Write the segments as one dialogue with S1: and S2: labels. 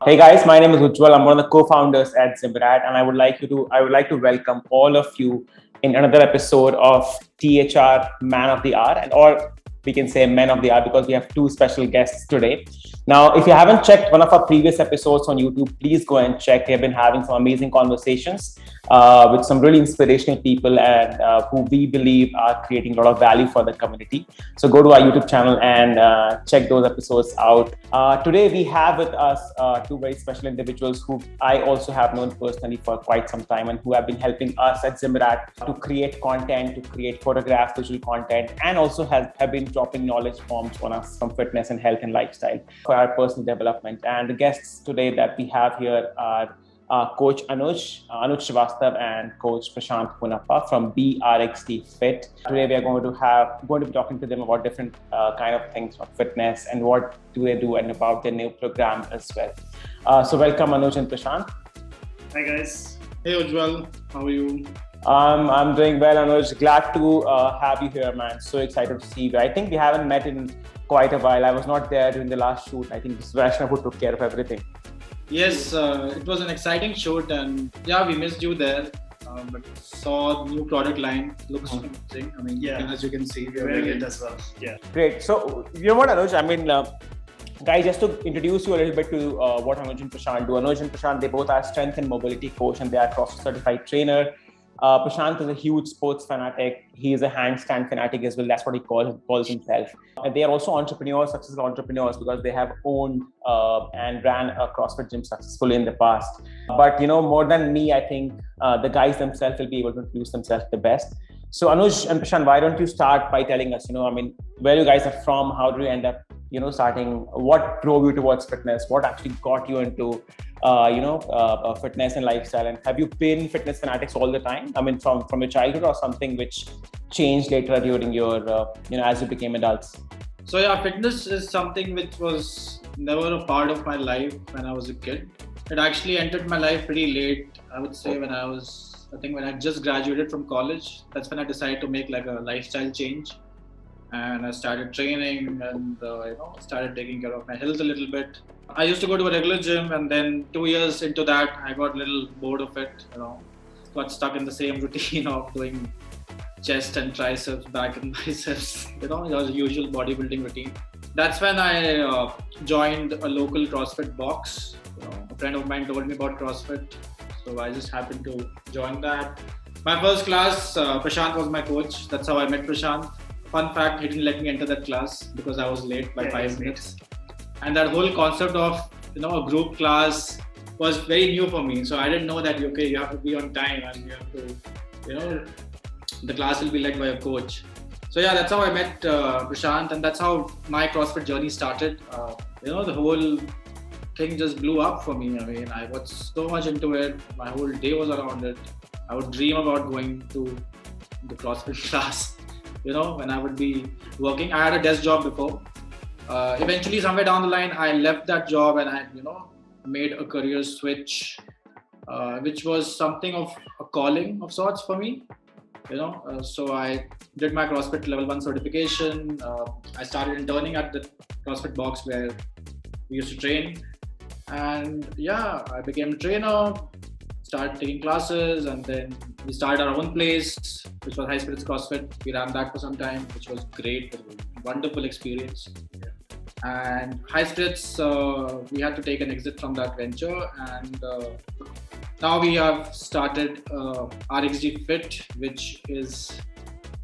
S1: Hey guys, my name is Ujjwal. I'm one of the co-founders at Zimrat, and I would like to welcome all of you in another episode of THR Man of the Hour, and or we can say Men of the Hour because we have two special guests today. Now, if you haven't checked one of our previous episodes on YouTube, please go and check. We have been having some amazing conversations with some really inspirational people and who we believe are creating a lot of value for the community. So go to our YouTube channel and check those episodes out. Today we have with us two very special individuals who I also have known personally for quite some time and who have been helping us at Zimrat to create content, to create photographs, visual content, and also have been dropping knowledge bombs on us from fitness and health and lifestyle for our personal development. And the guests today that we have here are Coach Anuj Srivastav and Coach Prashanth Punappa from BRXT Fit. Today we are going to be talking to them about different kind of things about fitness and what do they do and about their new program as well. So welcome Anuj and Prashanth.
S2: Hi guys. Hey Ujjwal, how are you?
S1: I'm doing well, Anuj. Glad to have you here, man. So excited to see you. I think we haven't met in quite a while. I was not there during the last shoot. I think this is Vaishnav who took care of everything.
S2: Yes, it was an exciting shoot and yeah, we missed you there. But saw new product line, looks amazing. I mean, as you can see, we're
S3: wearing it as well.
S2: Yeah.
S1: Great. So, you know what, Anuj? I mean, guys, just to introduce you a little bit to what Anuj and Prashanth do. Anuj and Prashanth, they both are strength and mobility coach and they are CrossFit certified trainer. Prashanth is a huge sports fanatic. He is a handstand fanatic as well. That's what he calls himself. And they are also entrepreneurs, successful entrepreneurs, because they have owned and ran a CrossFit gym successfully in the past. But more than me, I think the guys themselves will be able to introduce themselves the best. So Anuj and Prashanth, why don't you start by telling us, where you guys are from? How did you end up, starting? What drove you towards fitness? What actually got you into fitness and lifestyle? And have you been fitness fanatics all the time? I mean, from your childhood or something which changed later during your, as you became adults?
S2: So yeah, fitness is something which was never a part of my life when I was a kid. It actually entered my life pretty late. I would say when I just graduated from college, that's when I decided to make like a lifestyle change. And I started training and started taking care of my health a little bit. I used to go to a regular gym and then 2 years into that, I got a little bored of it, got stuck in the same routine of doing chest and triceps, back and biceps, the usual bodybuilding routine. That's when I joined a local CrossFit box. A friend of mine told me about CrossFit, so I just happened to join that. My first class, Prashanth was my coach. That's how I met Prashanth. Fun fact, he didn't let me enter that class because I was late by 5 minutes. And that whole concept of a group class was very new for me. So I didn't know that you have to be on time and you have to, the class will be led by a coach. So yeah, that's how I met Prashanth, and that's how my CrossFit journey started. The whole thing just blew up for me. I mean, I got so much into it. My whole day was around it. I would dream about going to the CrossFit class. When I would be working. I had a desk job before. Eventually, somewhere down the line, I left that job and I, made a career switch, which was something of a calling of sorts for me. So I did my CrossFit level 1 certification. I started interning at the CrossFit box where we used to train. And yeah, I became a trainer, started taking classes, and then we started our own place, which was High Spirits CrossFit. We ran that for some time, which was great. It was a wonderful experience. And High Spirits, we had to take an exit from that venture, and now we have started RXG Fit, which is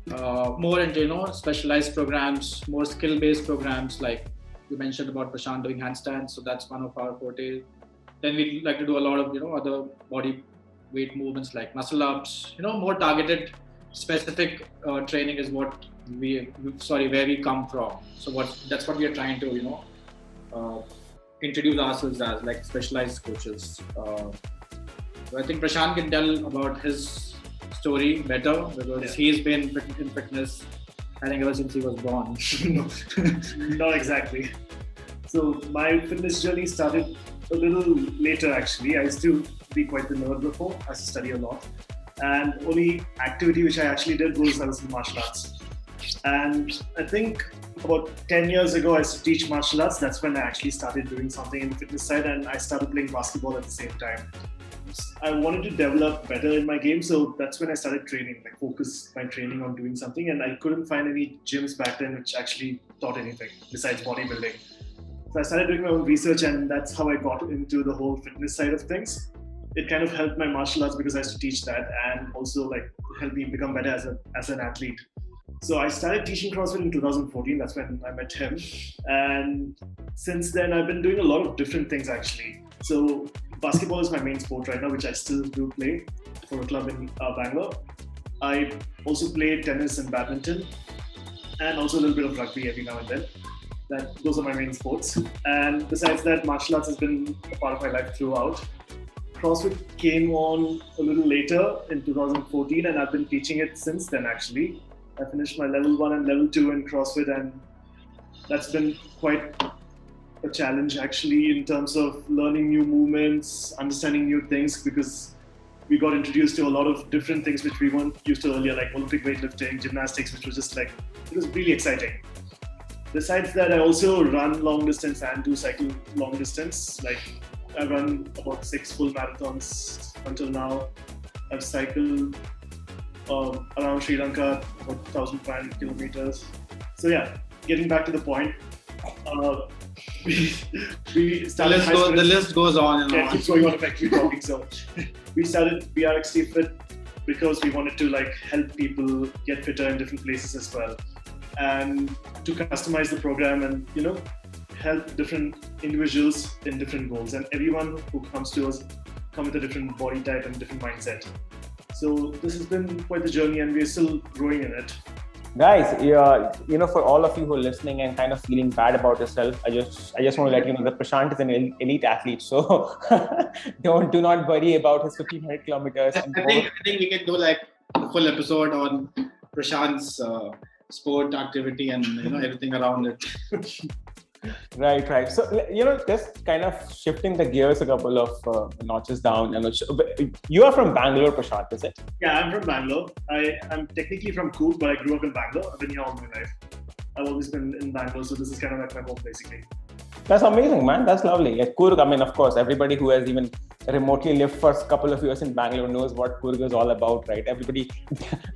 S2: more into specialized programs, more skill-based programs, like you mentioned about Prashanth doing handstands. So that's one of our forte. Then we like to do a lot of other body weight movements like muscle ups. More targeted, specific training is what where we come from. So that's what we are trying to introduce ourselves as, like specialized coaches. So I think Prashanth can tell about his story better because he's been in fitness, I think, ever since he was born.
S3: Not exactly. So my fitness journey started a little later actually. I used to be quite the nerd before. I used to study a lot. And only activity which I actually did was I was in martial arts. And I think about 10 years ago, I used to teach martial arts. That's when I actually started doing something in the fitness side, and I started playing basketball at the same time. I wanted to develop better in my game, so that's when I started training, like focus my training on doing something. And I couldn't find any gyms back then which actually taught anything besides bodybuilding. So I started doing my own research, and that's how I got into the whole fitness side of things. It kind of helped my martial arts because I used to teach that, and also like helped me become better as an athlete. So I started teaching CrossFit in 2014. That's when I met him. And since then, I've been doing a lot of different things actually. So basketball is my main sport right now, which I still do play for a club in Bangalore. I also play tennis and badminton, and also a little bit of rugby every now and then. Those are my main sports. And besides that, martial arts has been a part of my life throughout. CrossFit came on a little later in 2014, and I've been teaching it since then actually. I finished my level 1 and level 2 in CrossFit, and that's been quite a challenge actually in terms of learning new movements, understanding new things, because we got introduced to a lot of different things which we weren't used to earlier, like Olympic weightlifting, gymnastics, which was just like, it was really exciting. Besides that, I also run long distance and do cycle long distance. Like I run about 6 full marathons until now. I've cycled around Sri Lanka, about 1,500 kilometers. So yeah, getting back to the point, we started.
S2: The list goes on and on.
S3: Keeps going on if I keep talking. So we started BRXT Fit because we wanted to like help people get fitter in different places as well, and to customize the program and help different individuals in different goals. And everyone who comes to us come with a different body type and different mindset. So this has been quite the journey, and we're still growing in it.
S1: Guys, for all of you who are listening and kind of feeling bad about yourself, I just want to let you know that Prashant is an elite athlete. So do not worry about his 1,500 kilometers.
S2: I think we can do like a full episode on Prashant's sport activity and everything around it.
S1: Right. So, just kind of shifting the gears a couple of notches down. You are from Bangalore, Prashant, is it?
S3: Yeah, I'm from Bangalore. I'm technically from Coorg, but I grew up in Bangalore. I've been here all my life. I've always been in Bangalore, so this is kind of like my home, basically.
S1: That's amazing, man. That's lovely. At Coorg, of course, everybody who has even remotely lived for a couple of years in Bangalore knows what Coorg is all about, right? Everybody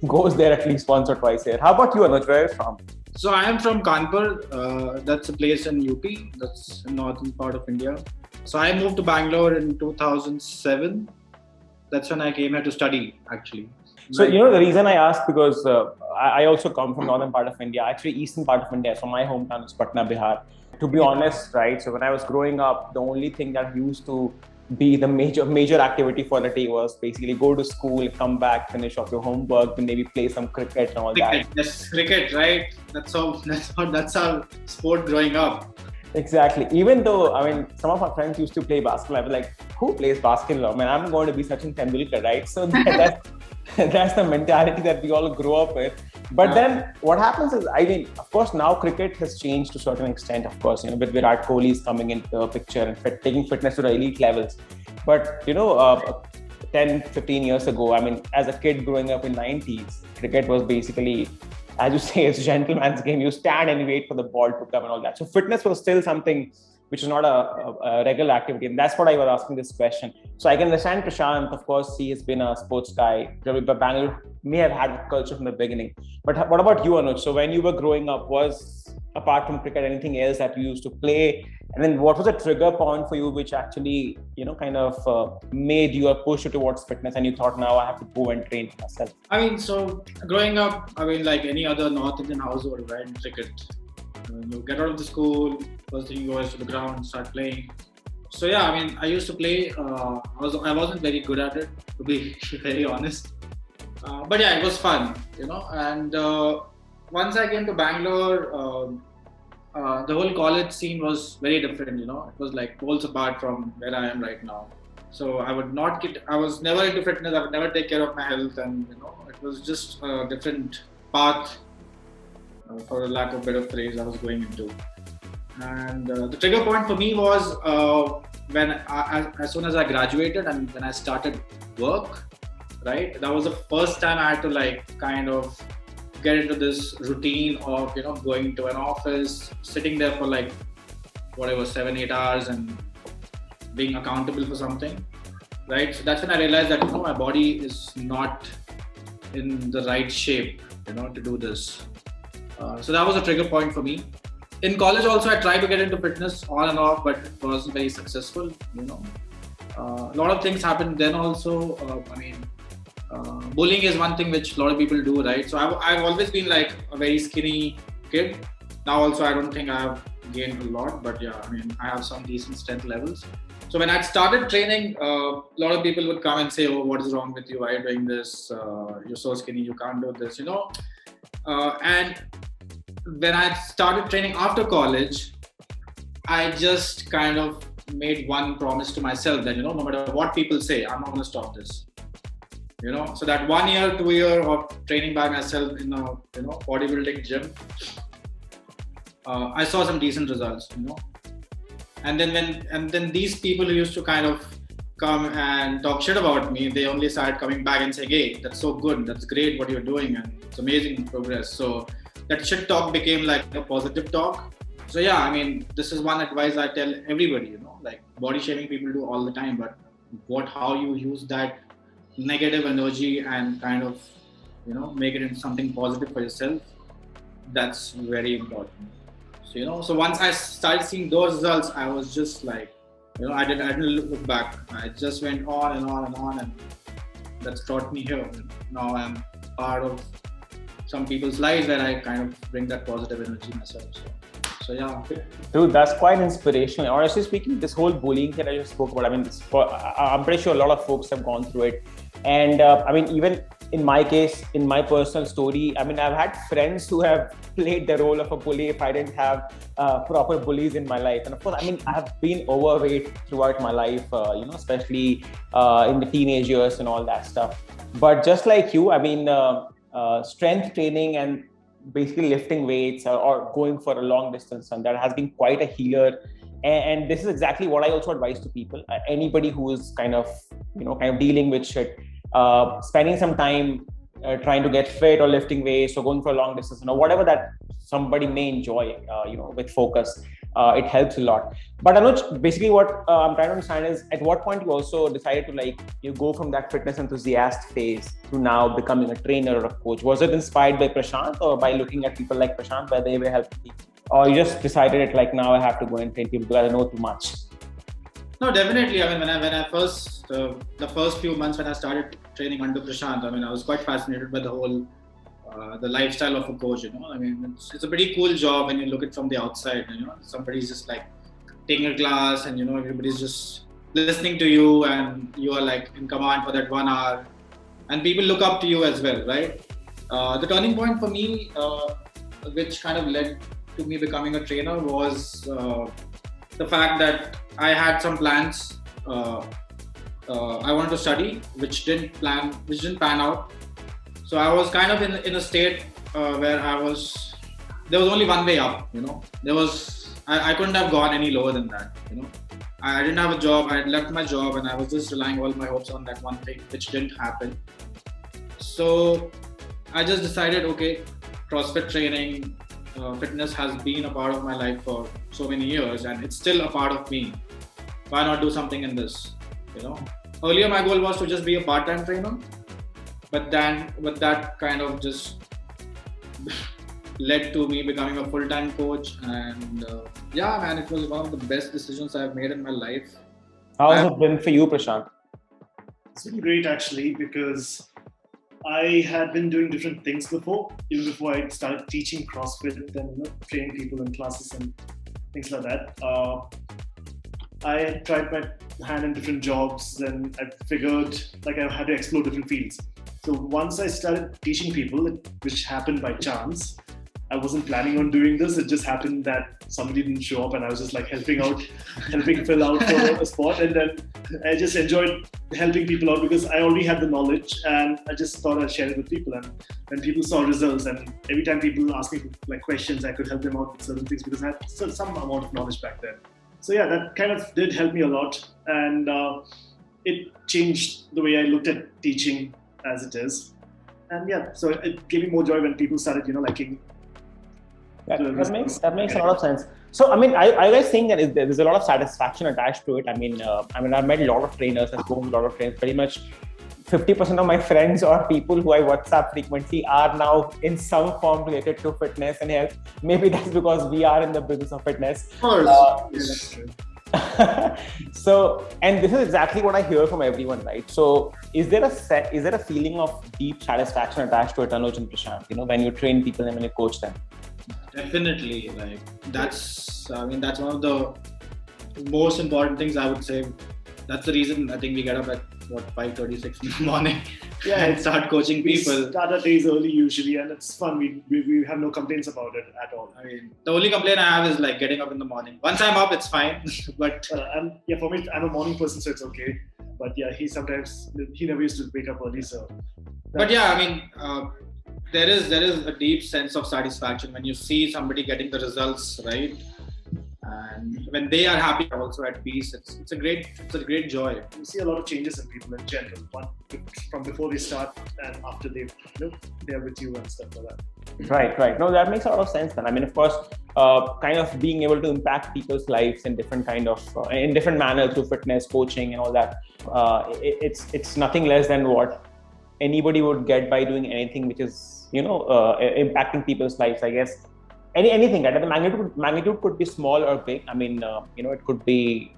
S1: goes there at least once or twice a year. How about you, Anuj? Where are you from?
S2: So I am from Kanpur. That's a place in UP. That's the northern part of India. So I moved to Bangalore in 2007. That's when I came here to study, actually.
S1: So, the reason I asked, because I also come from northern part of India, actually eastern part of India. So my hometown is Patna, Bihar. To be honest, right? So when I was growing up, the only thing that used to be the major activity for the day was basically go to school, come back, finish off your homework, then maybe play some cricket and all that.
S2: Yes, cricket, right? That's our sport growing up.
S1: Exactly. Even though, some of our friends used to play basketball, I was like, who plays basketball? I'm going to be Sachin Tendulkar, right? So that's the mentality that we all grow up with. But then what happens is, of course, now cricket has changed to a certain extent, of course, with Virat Kohli coming into the picture and taking fitness to the elite levels. But, 10, 15 years ago, as a kid growing up in 90s, cricket was basically, as you say, it's a gentleman's game. You stand and wait for the ball to come and all that. So fitness was still something which is not a regular activity. And that's what I was asking this question. So I can understand Prashant, of course, he has been a sports guy, but Bangalore may have had a culture from the beginning. But what about you, Anuj? So when you were growing up, was, apart from cricket, anything else that you used to play? And then what was a trigger point for you, which actually, made you push you towards fitness and you thought, now I have to go and train for myself?
S2: So growing up, like any other North Indian household, right? Cricket. You get out of the school, first thing you go is to the ground, start playing. So yeah, I used to play. I wasn't very good at it, to be very honest. But yeah, it was fun, And once I came to Bangalore, the whole college scene was very different, It was like poles apart from where I am right now. So I was never into fitness. I would never take care of my health, and it was just a different path. For lack of a better phrase, I was going into. And the trigger point for me was when as soon as I graduated and when I started work, right? That was the first time I had to get into this routine of, going to an office, sitting there for like whatever, 7-8 hours and being accountable for something, right? So that's when I realized that, my body is not in the right shape, to do this. So that was a trigger point for me. In college also, I tried to get into fitness on and off, but it wasn't very successful, A lot of things happened then also. Bullying is one thing which a lot of people do, right? So I've always been like a very skinny kid. Now also, I don't think I have gained a lot, but yeah, I have some decent strength levels. So when I started training, a lot of people would come and say, "Oh, what is wrong with you? Why are you doing this? You're so skinny, you can't do this," And when I started training after college, I just kind of made one promise to myself that, no matter what people say, I'm not going to stop this. So that 1 year, 2 year of training by myself in a, bodybuilding gym, I saw some decent results, And then these people who used to kind of come and talk shit about me, they only started coming back and saying, "Hey, that's so good, that's great what you're doing, and it's amazing progress." So that shit talk became like a positive talk. So yeah, this is one advice I tell everybody, like body shaming people do all the time, but how you use that negative energy and kind of, make it into something positive for yourself, that's very important. So once I started seeing those results, I was just like, I didn't look back. I just went on and on and on, and that's brought me here. Now I'm part of some people's lives where I kind of bring that positive energy myself. So yeah.
S1: Dude, that's quite inspirational. Honestly speaking, this whole bullying that I just spoke about, I'm pretty sure a lot of folks have gone through it. And even in my case, in my personal story, I've had friends who have played the role of a bully if I didn't have proper bullies in my life. And of course, I have been overweight throughout my life, especially in the teenage years and all that stuff. But just like you, strength training and basically lifting weights or going for a long distance, and that has been quite a healer. And this is exactly what I also advise to people. Anybody who is kind of dealing with shit, spending some time trying to get fit or lifting weights or going for a long distance, whatever that somebody may enjoy, with focus, it helps a lot. But Anuj, basically what I'm trying to understand is, at what point you also decided to you go from that fitness enthusiast phase to now becoming a trainer or a coach? Was it inspired by Prashanth or by looking at people like Prashanth where they were helping people? Or you just decided it now I have to go and train people because I know too much?
S2: No, definitely. When I first, the first few months when I started training under Prashanth, I was quite fascinated by the whole, the lifestyle of a coach. It's a pretty cool job when you look at it from the outside. Somebody's just like taking a class, and everybody's just listening to you, and you are like in command for that 1 hour, and people look up to you as well, right? The turning point for me, which kind of led to me becoming a trainer, was the fact that I had some plans. I wanted to study, which didn't pan out. So I was kind of in a state where there was only one way up. I couldn't have gone any lower than that. I didn't have a job. I had left my job, and I was just relying all my hopes on that one thing, which didn't happen. So I just decided, okay, CrossFit training, fitness has been a part of my life for so many years, and it's still a part of me. Why not do something in this? Earlier my goal was to just be a part-time trainer, but then that kind of just led to me becoming a full-time coach, and it was one of the best decisions I've made in my life.
S1: How has it been for you, Prashanth?
S3: It's been great actually, because I had been doing different things before, even before I started teaching CrossFit and training people in classes and things like that. I had tried my hand in different jobs, and I figured I had to explore different fields. So once I started teaching people, which happened by chance, I wasn't planning on doing this. It just happened that somebody didn't show up, and I was just helping fill out for a spot. And then I just enjoyed helping people out because I already had the knowledge, and I just thought I'd share it with people. And when people saw results, and every time people asked me questions, I could help them out with certain things because I had some amount of knowledge back then. So yeah, that kind of did help me a lot, and it changed the way I looked at teaching as it is. And yeah, so it gave me more joy when people started, liking.
S1: That makes a lot of sense. So, I mean, I guys think that there's a lot of satisfaction attached to it. I mean, I've met a lot of trainers, I've spoken to a lot of trainers. Pretty much 50% of my friends or people who I WhatsApp frequently are now in some form related to fitness and health. Maybe that's because we are in the business of fitness.
S3: Of course. Yeah, that's true.
S1: So, and this is exactly what I hear from everyone, right? So, is there a feeling of deep satisfaction attached to it, Anuj and Prashanth? When you train people and when you coach them.
S2: Definitely, like that's one of the most important things I would say. That's the reason I think we get up at 5:36 in the morning and start coaching people.
S3: We start our days early usually, and it's fun. We have no complaints about it at all.
S2: I mean, the only complaint I have is like getting up in the morning. Once I'm up, it's fine. But
S3: for me, I'm a morning person, so it's okay. But yeah, he never used to wake up early, so.
S2: But yeah, I mean, there is a deep sense of satisfaction when you see somebody getting the results, right? And when they are happy, also at peace, it's a great joy.
S3: You see a lot of changes in people in general, from before they start and after they're with you and stuff like that.
S1: Right. No, that makes a lot of sense. Then I mean, of course, kind of being able to impact people's lives in different in different manners through fitness, coaching, and all that. It's nothing less than what anybody would get by doing anything which is impacting people's lives, I guess. Anything, right? The magnitude could be small or big. I mean, it could be,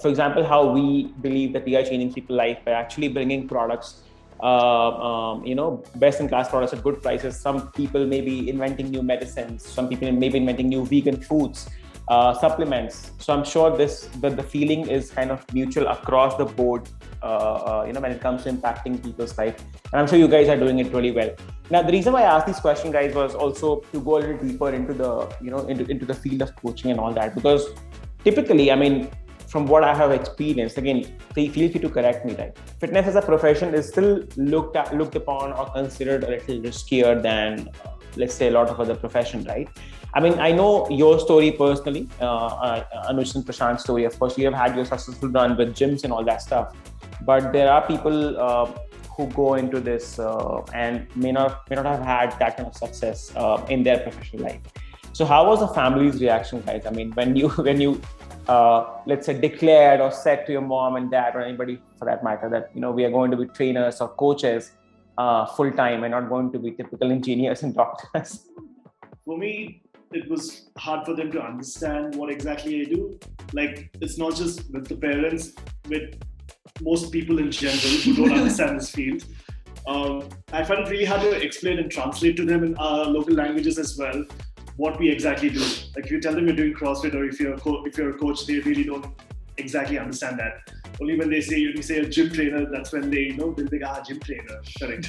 S1: for example, how we believe that we are changing people's life by actually bringing products, best in class products at good prices. Some people may be inventing new medicines. Some people may be inventing new vegan foods, supplements. So I'm sure the feeling is kind of mutual across the board, when it comes to impacting people's life. And I'm sure you guys are doing it really well. Now, the reason why I asked this question, guys, was also to go a little deeper into the, into the field of coaching and all that. Because typically, I mean, from what I have experienced, again, feel free to correct me, right? Fitness as a profession is still looked upon or considered a little riskier than, let's say, a lot of other professions, right? I mean, I know your story personally, Anuj and Prashanth's story. Of course, you have had your successful run with gyms and all that stuff. But there are people who go into this and may not have had that kind of success in their professional life. So how was the family's reaction, guys? I mean, when you let's say declared or said to your mom and dad or anybody for that matter that we are going to be trainers or coaches full time and not going to be typical engineers and doctors?
S3: For me, it was hard for them to understand what exactly I do. Like, it's not just with the parents, with most people in general who don't understand this field. I find it really hard to explain and translate to them in local languages as well what we exactly do. Like, if you tell them you're doing CrossFit or if you're a coach, they really don't exactly understand that. Only when you say a gym trainer, that's when they they'll be gym trainer, correct.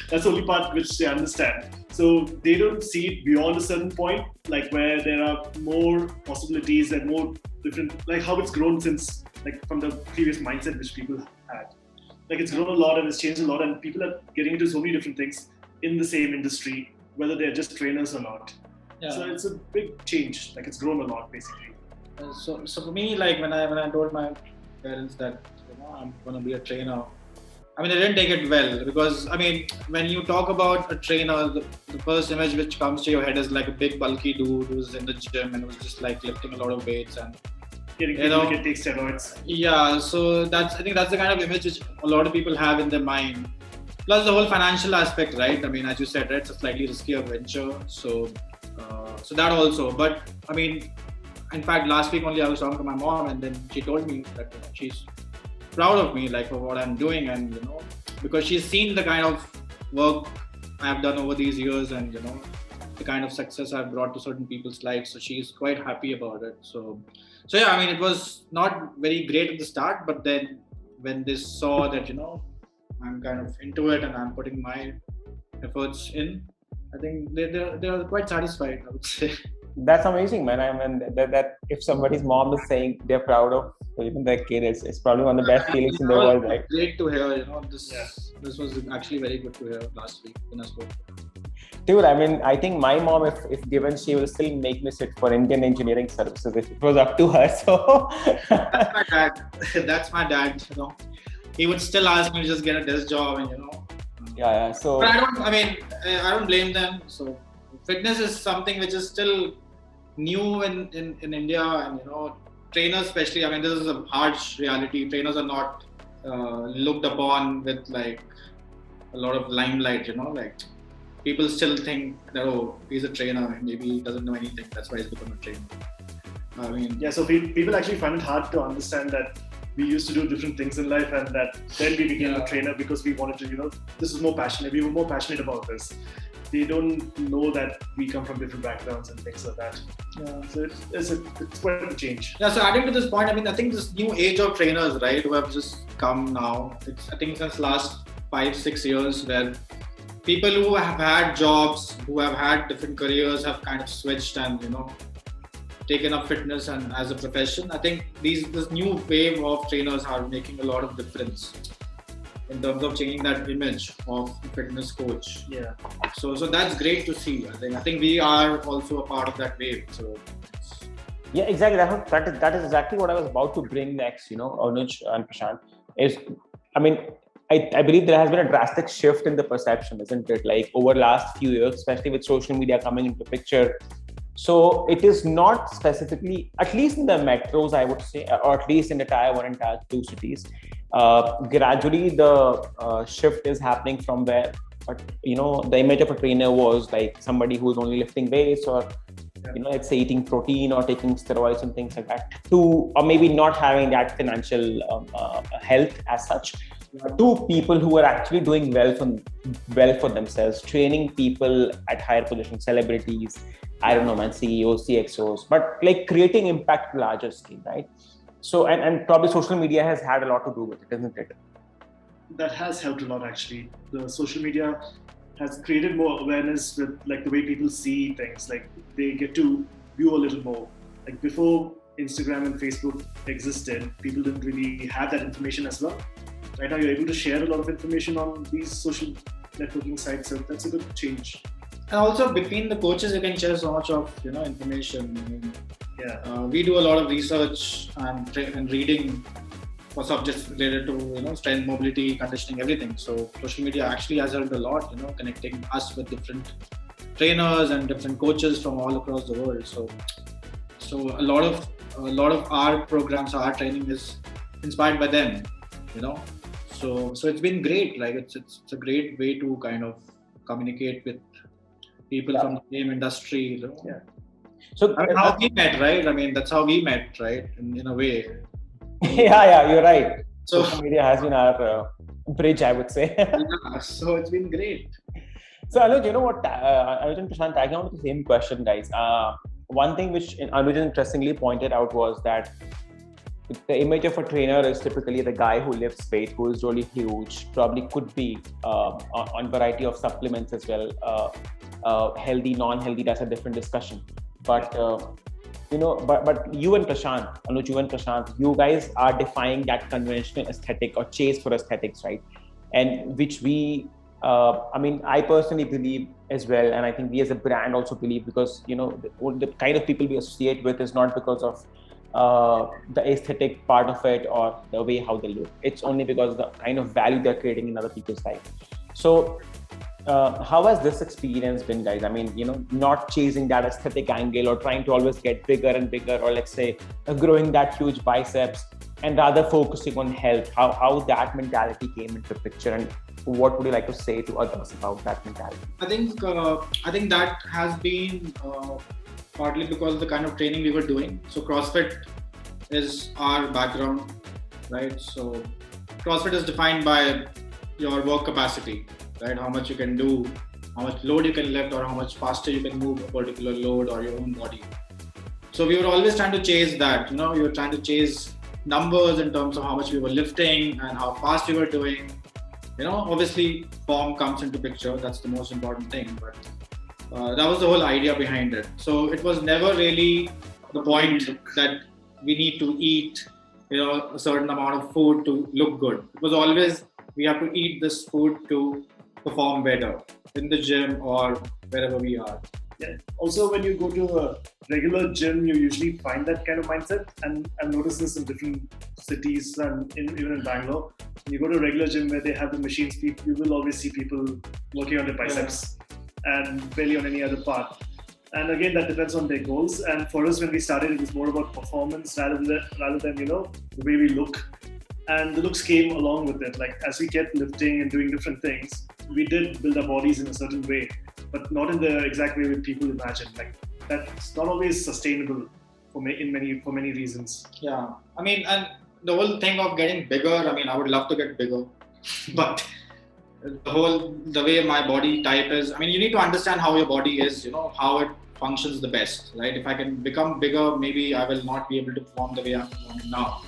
S3: That's the only part which they understand. So they don't see it beyond a certain point, like where there are more possibilities and more different, like how it's grown since, like from the previous mindset which people had. Like, it's grown a lot and it's changed a lot, and people are getting into so many different things in the same industry, whether they're just trainers or not. Yeah. So it's a big change. Like, it's grown a lot basically.
S2: So for me, like when I told my parents that I'm gonna be a trainer, I mean, they didn't take it well, because I mean, when you talk about a trainer, the first image which comes to your head is like a big bulky dude who's in the gym and who's just like lifting a lot of weights and
S3: getting people to take steroids.
S2: Yeah, so I think that's the kind of image which a lot of people have in their mind. Plus the whole financial aspect, right? I mean, as you said, right, it's a slightly riskier venture. So that also. But I mean, in fact, last week only I was talking to my mom, and then she told me that she's proud of me, like, for what I'm doing, and because she's seen the kind of work I've done over these years, and the kind of success I've brought to certain people's lives. So she's quite happy about it. So yeah, I mean, it was not very great at the start, but then when they saw that I'm kind of into it and I'm putting my efforts in, I think they're quite satisfied, I would say.
S1: That's amazing, man. I mean, that if somebody's mom is saying they're proud of even their kid, it's probably one of the best feelings in the world, right?
S2: Great to hear. This was actually very good to hear last week when I spoke.
S1: Dude, I mean, I think my mom, if given, she will still make me sit for Indian engineering services if it was up to her. So
S2: that's my dad. That's my dad. He would still ask me to just get a desk job and
S1: Yeah. So,
S2: but I don't blame them. So fitness is something which is still new in India, and trainers especially. I mean, this is a harsh reality. Trainers are not looked upon with like a lot of limelight. Like people still think that, oh, he's a trainer, maybe he doesn't know anything. That's why he's become a trainer. I mean,
S3: yeah. So people actually find it hard to understand that we used to do different things in life, and that then we became a trainer because we wanted to, this is more passionate. We were more passionate about this. They don't know that we come from different backgrounds and things like that. Yeah, so it's quite a change.
S2: Yeah, so adding to this point, I mean, I think this new age of trainers, right, who have just come now, I think since last 5-6 years, where people who have had jobs, who have had different careers, have kind of switched and, taken up fitness and as a profession. I think this new wave of trainers are making a lot of difference in terms of changing that image of a fitness coach.
S3: Yeah.
S2: So that's great to see. I think we are also a part of that wave. So
S1: yeah, exactly. That is exactly what I was about to bring next. Anuj and Prashanth I believe there has been a drastic shift in the perception, isn't it? Like over the last few years, especially with social media coming into picture. So it is not specifically, at least in the metros, I would say, or at least in the tier 1 and tier 2 cities, gradually the shift is happening from where, the image of a trainer was like somebody who's only lifting weights or, let's say eating protein or taking steroids and things like that, or maybe not having that financial health as such, to people who are actually doing well for themselves, training people at higher positions, celebrities, I don't know, man, CEOs, CXOs, but like creating impact larger scale, right? So, and probably social media has had a lot to do with it, isn't it?
S3: That has helped a lot, actually. The social media has created more awareness with like the way people see things. Like they get to view a little more. Like before Instagram and Facebook existed, people didn't really have that information as well. Right now, you're able to share a lot of information on these social networking sites, so that's a good change.
S2: And also between the coaches, you can share so much of information. I mean,
S3: yeah,
S2: we do a lot of research and reading for subjects related to strength, mobility, conditioning, everything. So social media actually has helped a lot, connecting us with different trainers and different coaches from all across the world. So a lot of our programs, our training is inspired by them. So it's been great. Like it's a great way to kind of communicate with people from the same industry.
S3: Yeah.
S2: So how we met, right? I mean, that's how we met, right? In a way.
S1: Yeah, you're right. So social media has been our bridge, I would say.
S2: Yeah, so it's been great.
S1: So Anuj, you know what? Anuj and Prashanth, tagging on to the same question, guys. One thing which Anuj interestingly pointed out was that the image of a trainer is typically the guy who lifts weight, who is really huge, probably could be on variety of supplements as well, healthy, non-healthy, that's a different discussion. But but you and Prashanth, Anuj, you guys are defying that conventional aesthetic or chase for aesthetics, right? And which we, I personally believe as well, and I think we as a brand also believe, because the kind of people we associate with is not because of the aesthetic part of it or the way how they look. It's only because of the kind of value they're creating in other people's life. So how has this experience been, guys? I mean, not chasing that aesthetic angle or trying to always get bigger and bigger, or let's say growing that huge biceps, and rather focusing on health. How that mentality came into the picture, and what would you like to say to others about that mentality?
S2: I think that has been partly because of the kind of training we were doing. So CrossFit is our background, right? So CrossFit is defined by your work capacity, right? How much you can do, how much load you can lift, or how much faster you can move a particular load or your own body. So we were always trying to chase that, we were trying to chase numbers in terms of how much we were lifting and how fast we were doing. Obviously form comes into picture, that's the most important thing, but that was the whole idea behind it. So it was never really the point that we need to eat, a certain amount of food to look good. It was always, we have to eat this food to perform better in the gym or wherever we are.
S3: Yeah. Also, when you go to a regular gym, you usually find that kind of mindset. And I've noticed this in different cities and even in Bangalore. When you go to a regular gym where they have the machines, you will always see people working on their biceps and barely on any other part. And again, that depends on their goals. And for us, when we started, it was more about performance rather than the way we look. And the looks came along with it. Like as we kept lifting and doing different things, we did build our bodies in a certain way, but not in the exact way that people imagine. Like that's not always sustainable for many reasons.
S2: Yeah, I mean, and the whole thing of getting bigger. I mean, I would love to get bigger, but the way my body type is. I mean, you need to understand how your body is. How it functions the best, right? If I can become bigger, maybe I will not be able to perform the way I'm performing now.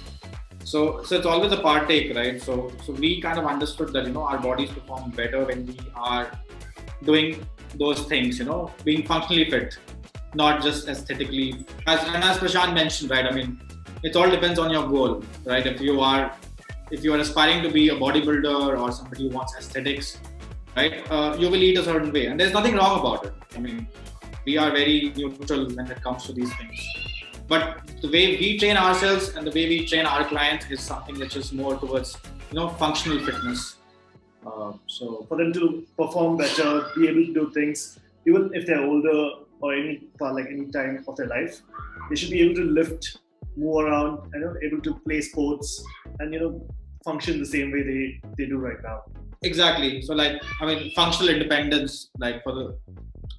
S2: So it's always a partake, right? So we kind of understood that our bodies perform better when we are doing those things, being functionally fit, not just aesthetically. As Prashant mentioned, right? I mean, it all depends on your goal, right? If you are aspiring to be a bodybuilder or somebody who wants aesthetics, right? You will eat a certain way, and there's nothing wrong about it. I mean, we are very neutral when it comes to these things. But the way we train ourselves and the way we train our clients is something which is more towards, functional fitness. So
S3: for them to perform better, be able to do things, even if they're older or any time of their life, they should be able to lift, move around, able to play sports, and function the same way they do right now.
S2: Exactly. So functional independence,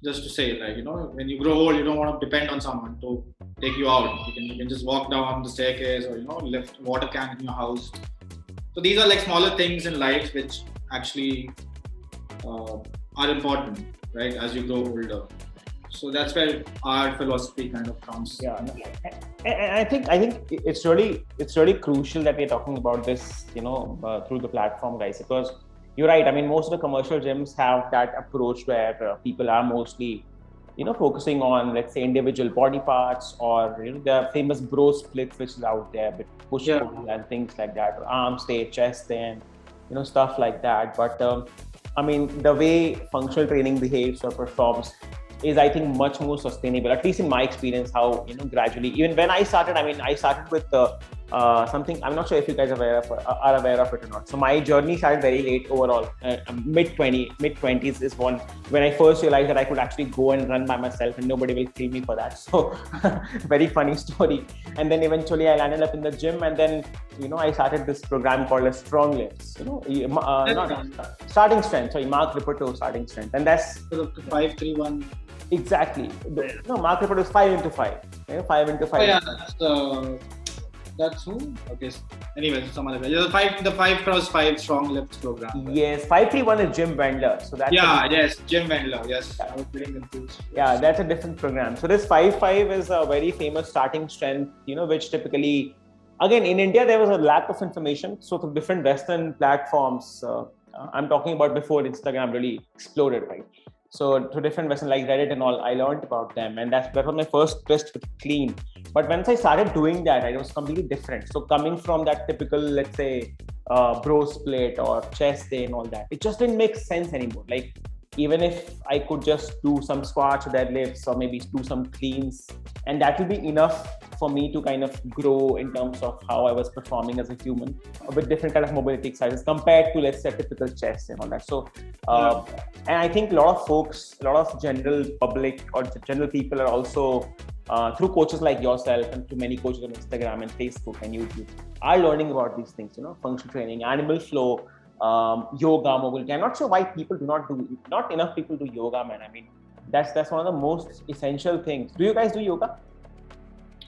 S2: just to say, when you grow old, you don't want to depend on someone to take you out. You can just walk down the staircase or lift water can in your house. So these are smaller things in life which actually are important, right, as you grow older. So that's where our philosophy kind of comes.
S1: Yeah, and I think it's really crucial that we're talking about this, through the platform, guys, because you're right. I mean, most of the commercial gyms have that approach where people are mostly, focusing on, let's say, individual body parts, or the famous bro splits which is out there, with push-pull and things like that, or arm stay, chest stay, and stuff like that. But I mean, the way functional training behaves or performs is, I think, much more sustainable, at least in my experience, how, gradually, even when I started, I started with something, I'm not sure if you guys are aware of it or not. So my journey started very late overall, mid-20s is when I first realized that I could actually go and run by myself and nobody will kill me for that. So very funny story. And then eventually I landed up in the gym, and then, I started this program called as Strong Lifts, starting strength. Sorry, Mark Rippetoe starting strength. And that's
S2: 5-3-1.
S1: Exactly. No, Mark Rippetoe is 5 into 5. 5 into 5.
S2: Oh, yeah, that's who? Okay. Anyway, some other guy. The 5x5 strong lifts program. Right?
S1: Yes, 5-3-1 is Jim Wendler. So that's
S2: Jim Wendler. Yes, I was getting confused.
S1: Yeah, that's a different program. So this 5-5 is a very famous starting strength, which typically, again, in India there was a lack of information. So the different Western platforms, I'm talking about before Instagram really exploded, right? So to different Western, like Reddit and all, I learned about them, and that was my first twist with clean. But once I started doing that, it was completely different. So coming from that typical, let's say, bro split or chest day and all that, it just didn't make sense anymore. Like, even if I could just do some squats, deadlifts, or maybe do some cleans, and that will be enough for me to kind of grow in terms of how I was performing as a human with different kind of mobility exercises compared to, let's say, typical chest and all that. So, and I think a lot of folks, a lot of general public or general people are also, through coaches like yourself and through many coaches on Instagram and Facebook and YouTube, are learning about these things, functional training, animal flow, yoga, mobility. I'm not sure why not enough people do yoga, man. I mean, that's one of the most essential things. Do you guys do yoga?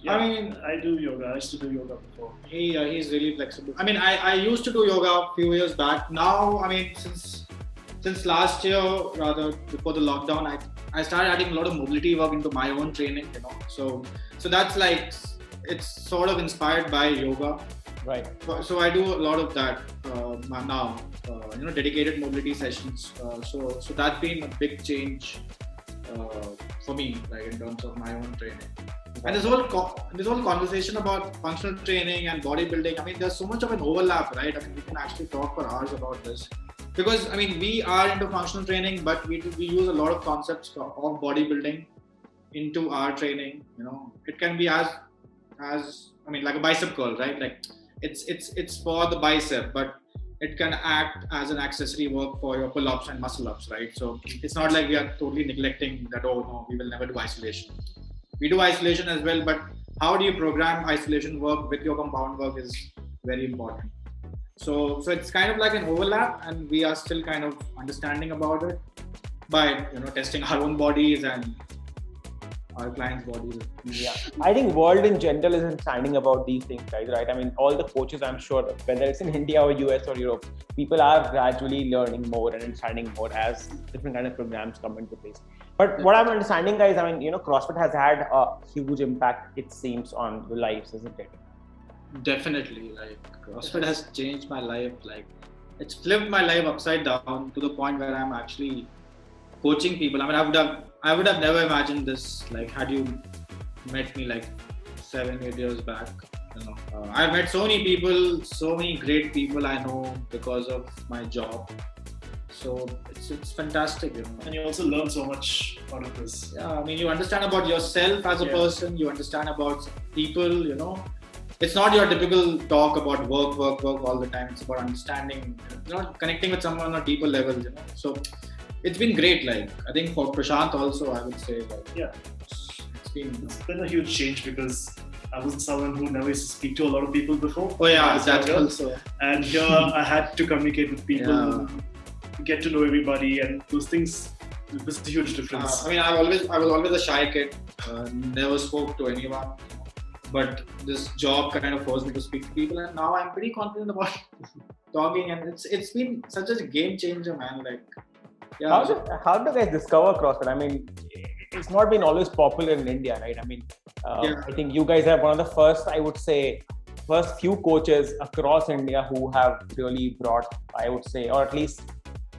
S3: Yeah, I mean, I do yoga. I used to do yoga before.
S2: He's really flexible. I mean, I used to do yoga a few years back. Now, I mean, since last year, rather before the lockdown, I started adding a lot of mobility work into my own training, So that's it's sort of inspired by yoga.
S1: Right.
S2: So I do a lot of that now, dedicated mobility sessions. So that's been a big change for me, in terms of my own training. And this whole conversation about functional training and bodybuilding, I mean, there's so much of an overlap, right? I mean, we can actually talk for hours about this. Because, I mean, we are into functional training, but we use a lot of concepts of bodybuilding into our training, it can be as like a bicep curl, right? Like it's for the bicep, but it can act as an accessory work for your pull-ups and muscle-ups, right? So it's not like we are totally neglecting that, oh no, we will never do isolation. We do isolation as well, but how do you program isolation work with your compound work is very important. So it's kind of like an overlap, and we are still kind of understanding about it by testing our own bodies and our clients' bodies.
S1: Yeah, I think world in general is understanding about these things, guys, right? I mean, all the coaches, I'm sure, whether it's in India or US or Europe, people are gradually learning more and understanding more as different kind of programs come into place. But what I'm understanding, guys, I mean, CrossFit has had a huge impact, it seems, on your lives, isn't it?
S2: Definitely, like CrossFit has changed my life. Like it's flipped my life upside down to the point where I'm actually coaching people. I mean, I would have never imagined this. Like, had you met me like 7-8 years back, I've met so many people, so many great people I know because of my job. So it's fantastic,
S3: And you also learn so much out of this.
S2: Yeah, I mean, you understand about yourself as a person. You understand about people. It's not your typical talk about work all the time. It's about understanding, connecting with someone on a deeper level. So it's been great. Like I think for Prashanth also, I would say, it's
S3: been a huge change because I was someone who never used to speak to a lot of people before.
S2: Oh yeah, that's also.
S3: And here I had to communicate with people, get to know everybody, and those things. It was a huge difference.
S2: I mean, I was always a shy kid. Never spoke to anyone. But this job kind of forced me to speak to people, and now I'm pretty confident about talking. And it's been such a game changer, man. Like,
S1: how do you guys discover CrossFit? I mean, it's not been always popular in India, right? I mean, I think you guys are one of the first, I would say, first few coaches across India who have really brought, I would say, or at least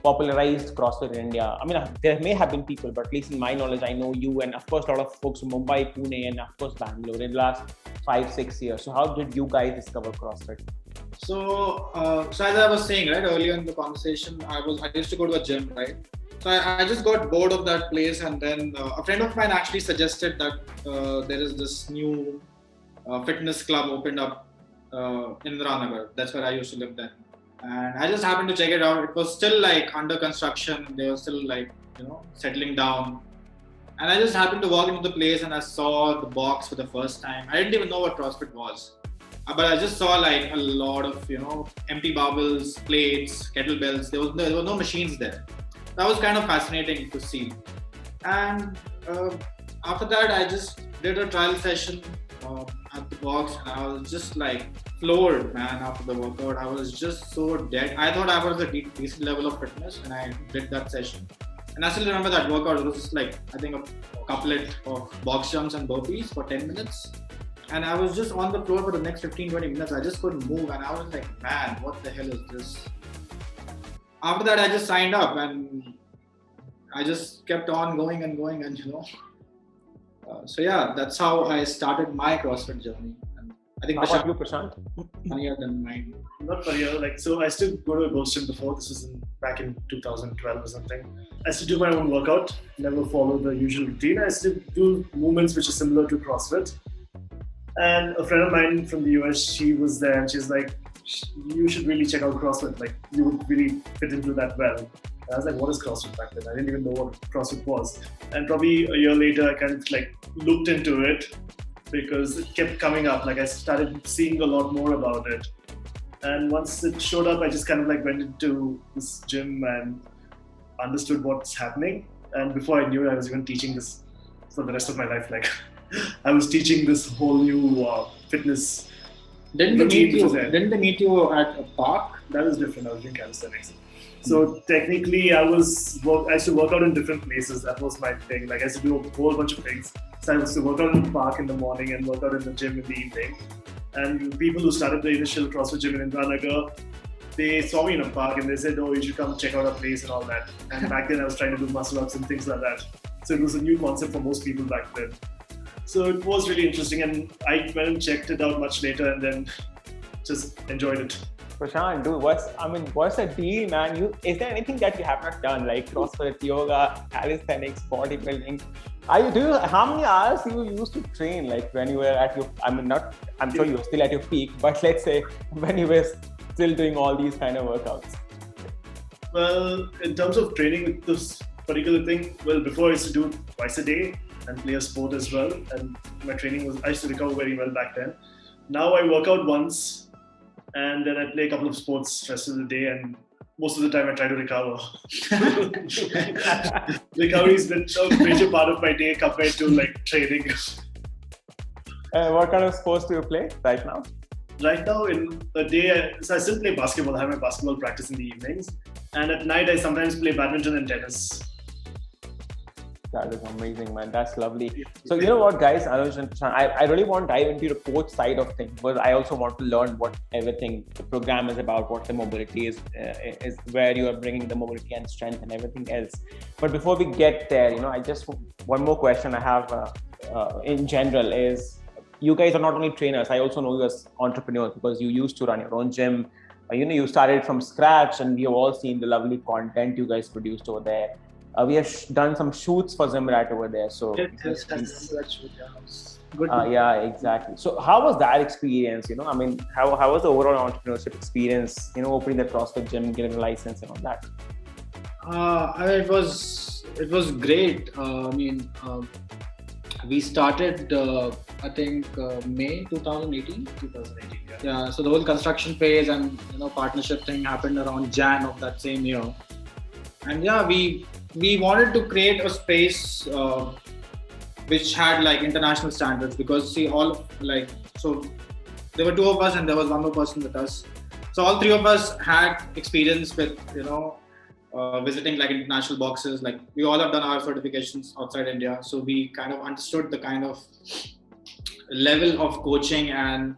S1: popularized CrossFit in India. I mean, there may have been people, but at least in my knowledge, I know you and of course a lot of folks from Mumbai, Pune, and of course Bangalore in the last 5-6 years. So how did you guys discover CrossFit?
S2: So as I was saying, right, earlier in the conversation, I used to go to a gym, right? So I just got bored of that place, and then a friend of mine actually suggested that there is this new fitness club opened up in Indiranagar. That's where I used to live then. And I just happened to check it out. It was still like under construction. They were still like, settling down. And I just happened to walk into the place and I saw the box for the first time. I didn't even know what CrossFit was. But I just saw like a lot of, empty barbells, plates, kettlebells. There were no machines there. That was kind of fascinating to see. And after that, I just did a trial session at the box, and I was just like floored, man. After the workout, I was just so dead. I thought I was a decent level of fitness, and I did that session. And I still remember that workout. It was just like, I think, a couplet of box jumps and burpees for 10 minutes. And I was just on the floor for the next 15-20 minutes. I just couldn't move, and I was like, man, what the hell is this? After that, I just signed up, and I just kept on going, and so yeah, that's how I started my CrossFit journey. And I think
S1: how about you, Prashanth?
S2: Funnier than mine.
S3: Not funnier. So I used to go to a ghost gym before. This was back in 2012 or something. I used to do my own workout. Never follow the usual routine. I used to do movements which are similar to CrossFit. And a friend of mine from the US, she was there, and she's like, "You should really check out CrossFit. Like, you would really fit into that well." And I was like, "What is CrossFit?" Back then, I didn't even know what CrossFit was. And probably a year later, I kind of like looked into it because it kept coming up. Like, I started seeing a lot more about it. And once it showed up, I just kind of like went into this gym and understood what's happening. And before I knew it, I was even teaching this for the rest of my life. Like, I was teaching this whole new fitness.
S2: Didn't they meet you at a park?
S3: That was different. I was doing calisthenics. So technically, I used to work out in different places. That was my thing. Like, I used to do a whole bunch of things. So I used to work out in the park in the morning and work out in the gym in the evening. And people who started the initial CrossFit gym in Indiranagar, they saw me in a park and they said, "Oh, you should come check out our place and all that." And back then, I was trying to do muscle ups and things like that. So it was a new concept for most people back then. So it was really interesting, and I went and checked it out much later, and then just enjoyed it.
S1: Prashanth, dude, what's the deal, man? Is there anything that you have not done, like CrossFit, yoga, calisthenics, bodybuilding? How many hours you used to train? Like when you were at your, I'm sure you were still at your peak, but let's say when you were still doing all these kind of workouts.
S3: Well, in terms of training with this particular thing, well, before I used to do twice a day and play a sport as well. And my training I used to recover very well back then. Now I work out once and then I play a couple of sports rest of the day, and most of the time I try to recover. Recovery has been a major part of my day compared to like training.
S1: What kind of sports do you play right now?
S3: Right now in the day, so I still play basketball. I have my basketball practice in the evenings. And at night I sometimes play badminton and tennis.
S1: That is amazing, man. That's lovely. So you know what, guys, Anuj and Prashanth, I really want to dive into the coach side of things, but I also want to learn what everything the program is about, what the mobility is where you are bringing the mobility and strength and everything else. But before we get there, one more question I have in general is, you guys are not only trainers. I also know you as entrepreneurs because you used to run your own gym. You started from scratch, and we have all seen the lovely content you guys produced over there. We have done some shoots for Zimrat over there. So
S2: Yes, that shoot. Good.
S1: yeah, exactly. So how was that experience? How was the overall entrepreneurship experience? Opening the CrossFit gym, getting a license, and all that.
S2: It was great. We started, I think, May 2018.
S3: 2018, yeah.
S2: Yeah. So the whole construction phase and partnership thing happened around Jan of that same year. And yeah, we wanted to create a space which had like international standards, because so there were two of us and there was one more person with us. So all three of us had experience with visiting like international boxes. Like we all have done our certifications outside India, so we kind of understood the kind of level of coaching and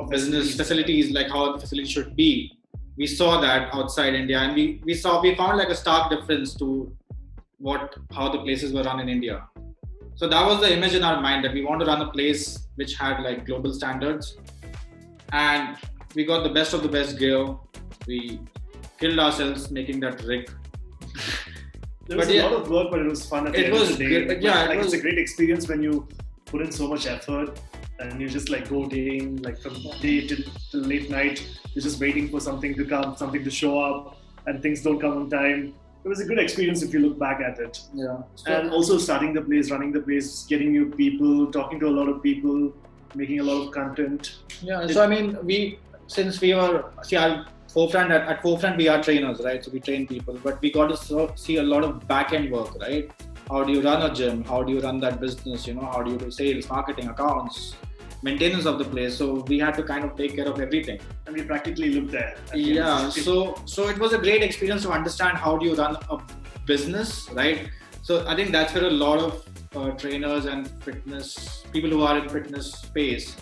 S2: business facilities, like how the facility should be. We saw that outside India, and we found like a stark difference to how the places were run in India. So that was the image in our mind, that we want to run a place which had like global standards, and we got the best of the best gear. We killed ourselves making that rig.
S3: There was a lot of work, but it was fun at the end of the day. It's a great experience when you put in so much effort and you just like go day, like from day till late night. You're just waiting for something to come, something to show up, and things don't come on time. It was a good experience if you look back at it.
S2: Yeah.
S3: And also starting the place, running the place, getting new people, talking to a lot of people, making a lot of content.
S2: Yeah. So at Forefront we are trainers, right? So we train people, but we got to see a lot of back-end work, right? How do you run a gym? How do you run that business? How do you do sales, marketing, accounts, maintenance of the place? So we had to kind of take care of everything.
S3: And we practically lived there.
S2: Yeah. So it was a great experience to understand how do you run a business, right? So I think that's where a lot of trainers and people who are in fitness space,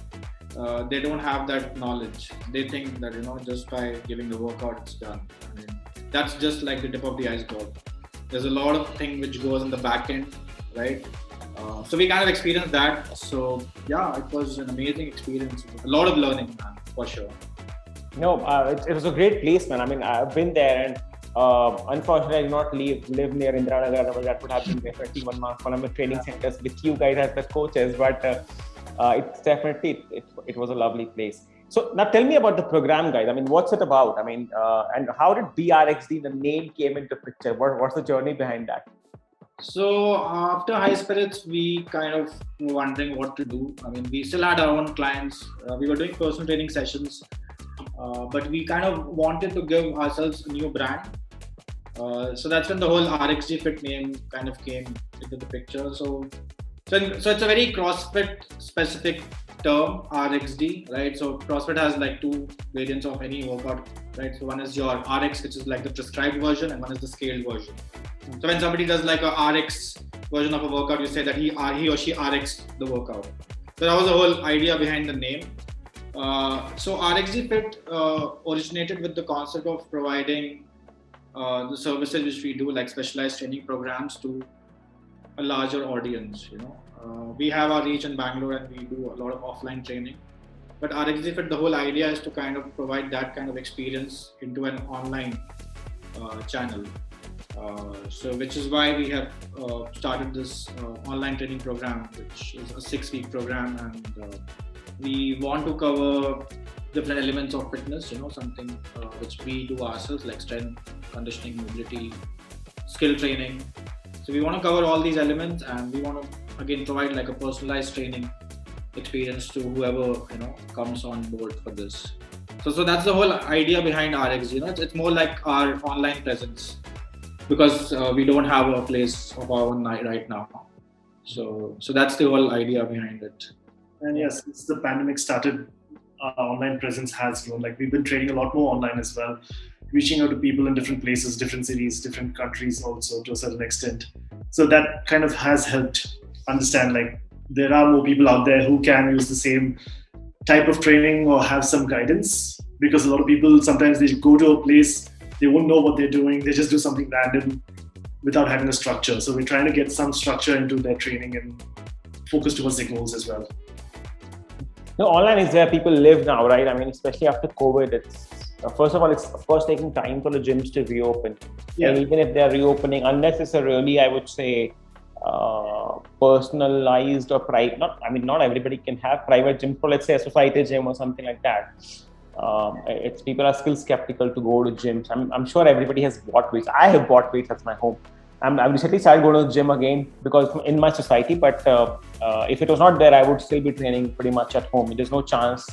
S2: they don't have that knowledge. They think that just by giving the workout it's done. That's just like the tip of the iceberg. There's a lot of thing which goes in the back end, right? So we kind of experienced that. So yeah, it was an amazing experience. A lot of learning, man, for sure.
S1: It was a great place, man. I've been there, and unfortunately I did not live near Indiranagar. That would have been definitely one of the training centers with you guys as the coaches, but it's definitely it was a lovely place. So now tell me about the program, guys. What's it about? And how did BRXD, the name, came into picture? What's the journey behind that?
S2: So after High Spirits, we kind of were wondering what to do. We still had our own clients. We were doing personal training sessions, but we kind of wanted to give ourselves a new brand. So that's when the whole RXD Fit name kind of came into the picture. So it's a very CrossFit specific term, RXD, right? So CrossFit has like two variants of any workout, right? So one is your RX, which is like the prescribed version, and one is the scaled version. So when somebody does like a RX version of a workout, you say that he or she RX the workout. So that was the whole idea behind the name. So RXD Fit originated with the concept of providing the services which we do, like specialized training programs, to a larger audience. We have our reach in Bangalore and we do a lot of offline training. But RXD Fit, the whole idea is to kind of provide that kind of experience into an online channel. So which is why we have started this online training program, which is a 6-week program, and we want to cover different elements of fitness, something which we do ourselves, like strength, conditioning, mobility, skill training. So we want to cover all these elements, and we want to again provide like a personalized training experience to whoever comes on board for this. So that's the whole idea behind RX. It's more like our online presence, because we don't have a place of our own right now. So that's the whole idea behind it.
S3: And yes, since the pandemic started, our online presence has grown. Like, we've been training a lot more online as well, reaching out to people in different places, different cities, different countries also to a certain extent. So that kind of has helped understand, like, there are more people out there who can use the same type of training or have some guidance, because a lot of people, sometimes they go to a place, they won't know what they're doing, they just do something random without having a structure. So we're trying to get some structure into their training and focus towards their goals as well.
S1: No, online is where people live now, right? I mean, especially after COVID, it's first of all, it's of course taking time for the gyms to reopen.
S3: Yeah.
S1: And even if they're reopening, unless it's a really, I would say, personalized or private, not everybody can have private gyms for, let's say, a society gym or something like that. It's people are still skeptical to go to gyms. I'm sure everybody has bought weights. I have bought weights at my home. I've recently started going to the gym again because in my society, but if it was not there, I would still be training pretty much at home. There's no chance.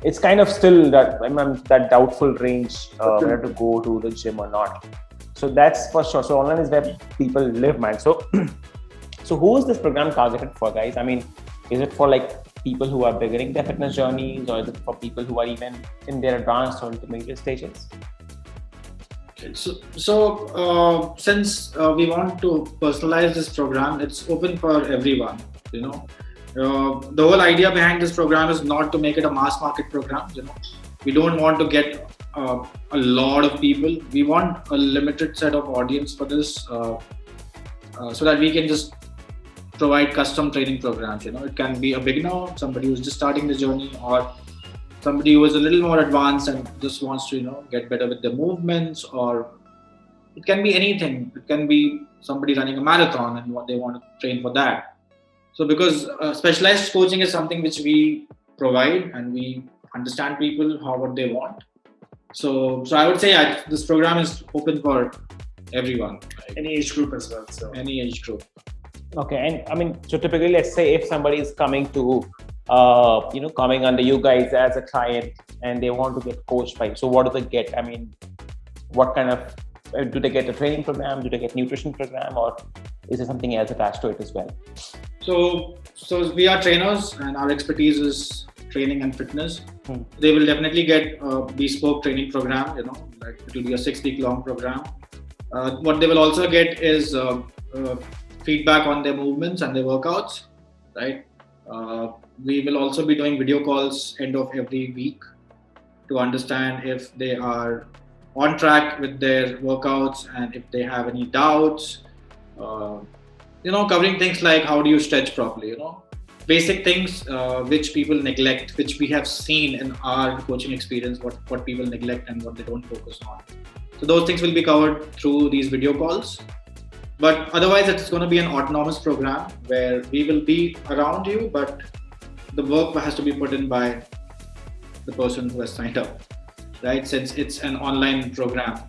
S1: It's kind of still that doubtful range whether to go to the gym or not. So that's for sure. So online is where people live, man. So who is this program targeted for, guys? I mean, is it for like people who are beginning their fitness journeys, or is it for people who are even in their advanced or intermediate stages?
S2: So since we want to personalize this program, it's open for everyone. The whole idea behind this program is not to make it a mass market program. We don't want to get a lot of people. We want a limited set of audience for this, so that we can just provide custom training programs. It can be a beginner, somebody who's just starting the journey, or somebody who is a little more advanced and just wants to get better with their movements, or it can be anything. It can be somebody running a marathon and what they want to train for that. So because specialized coaching is something which we provide, and we understand people what they want. So I would say this program is open for everyone,
S3: any age group as well. So
S2: any age group.
S1: Okay, and I mean, so typically, let's say if somebody is coming to coming under you guys as a client and they want to get coached by you, so what do they get? I mean, what kind of, do they get a training program? Do they get nutrition program, or is there something else attached to it as well?
S2: So we are trainers, and our expertise is training and fitness. They will definitely get a bespoke training program, like it will be a 6-week long program. What they will also get is feedback on their movements and their workouts, right? We will also be doing video calls end of every week to understand if they are on track with their workouts, and if they have any doubts, covering things like how do you stretch properly, basic things which people neglect, which we have seen in our coaching experience, what people neglect and what they don't focus on. So those things will be covered through these video calls. But otherwise, it's going to be an autonomous program where we will be around you, but the work has to be put in by the person who has signed up, right? Since it's an online program.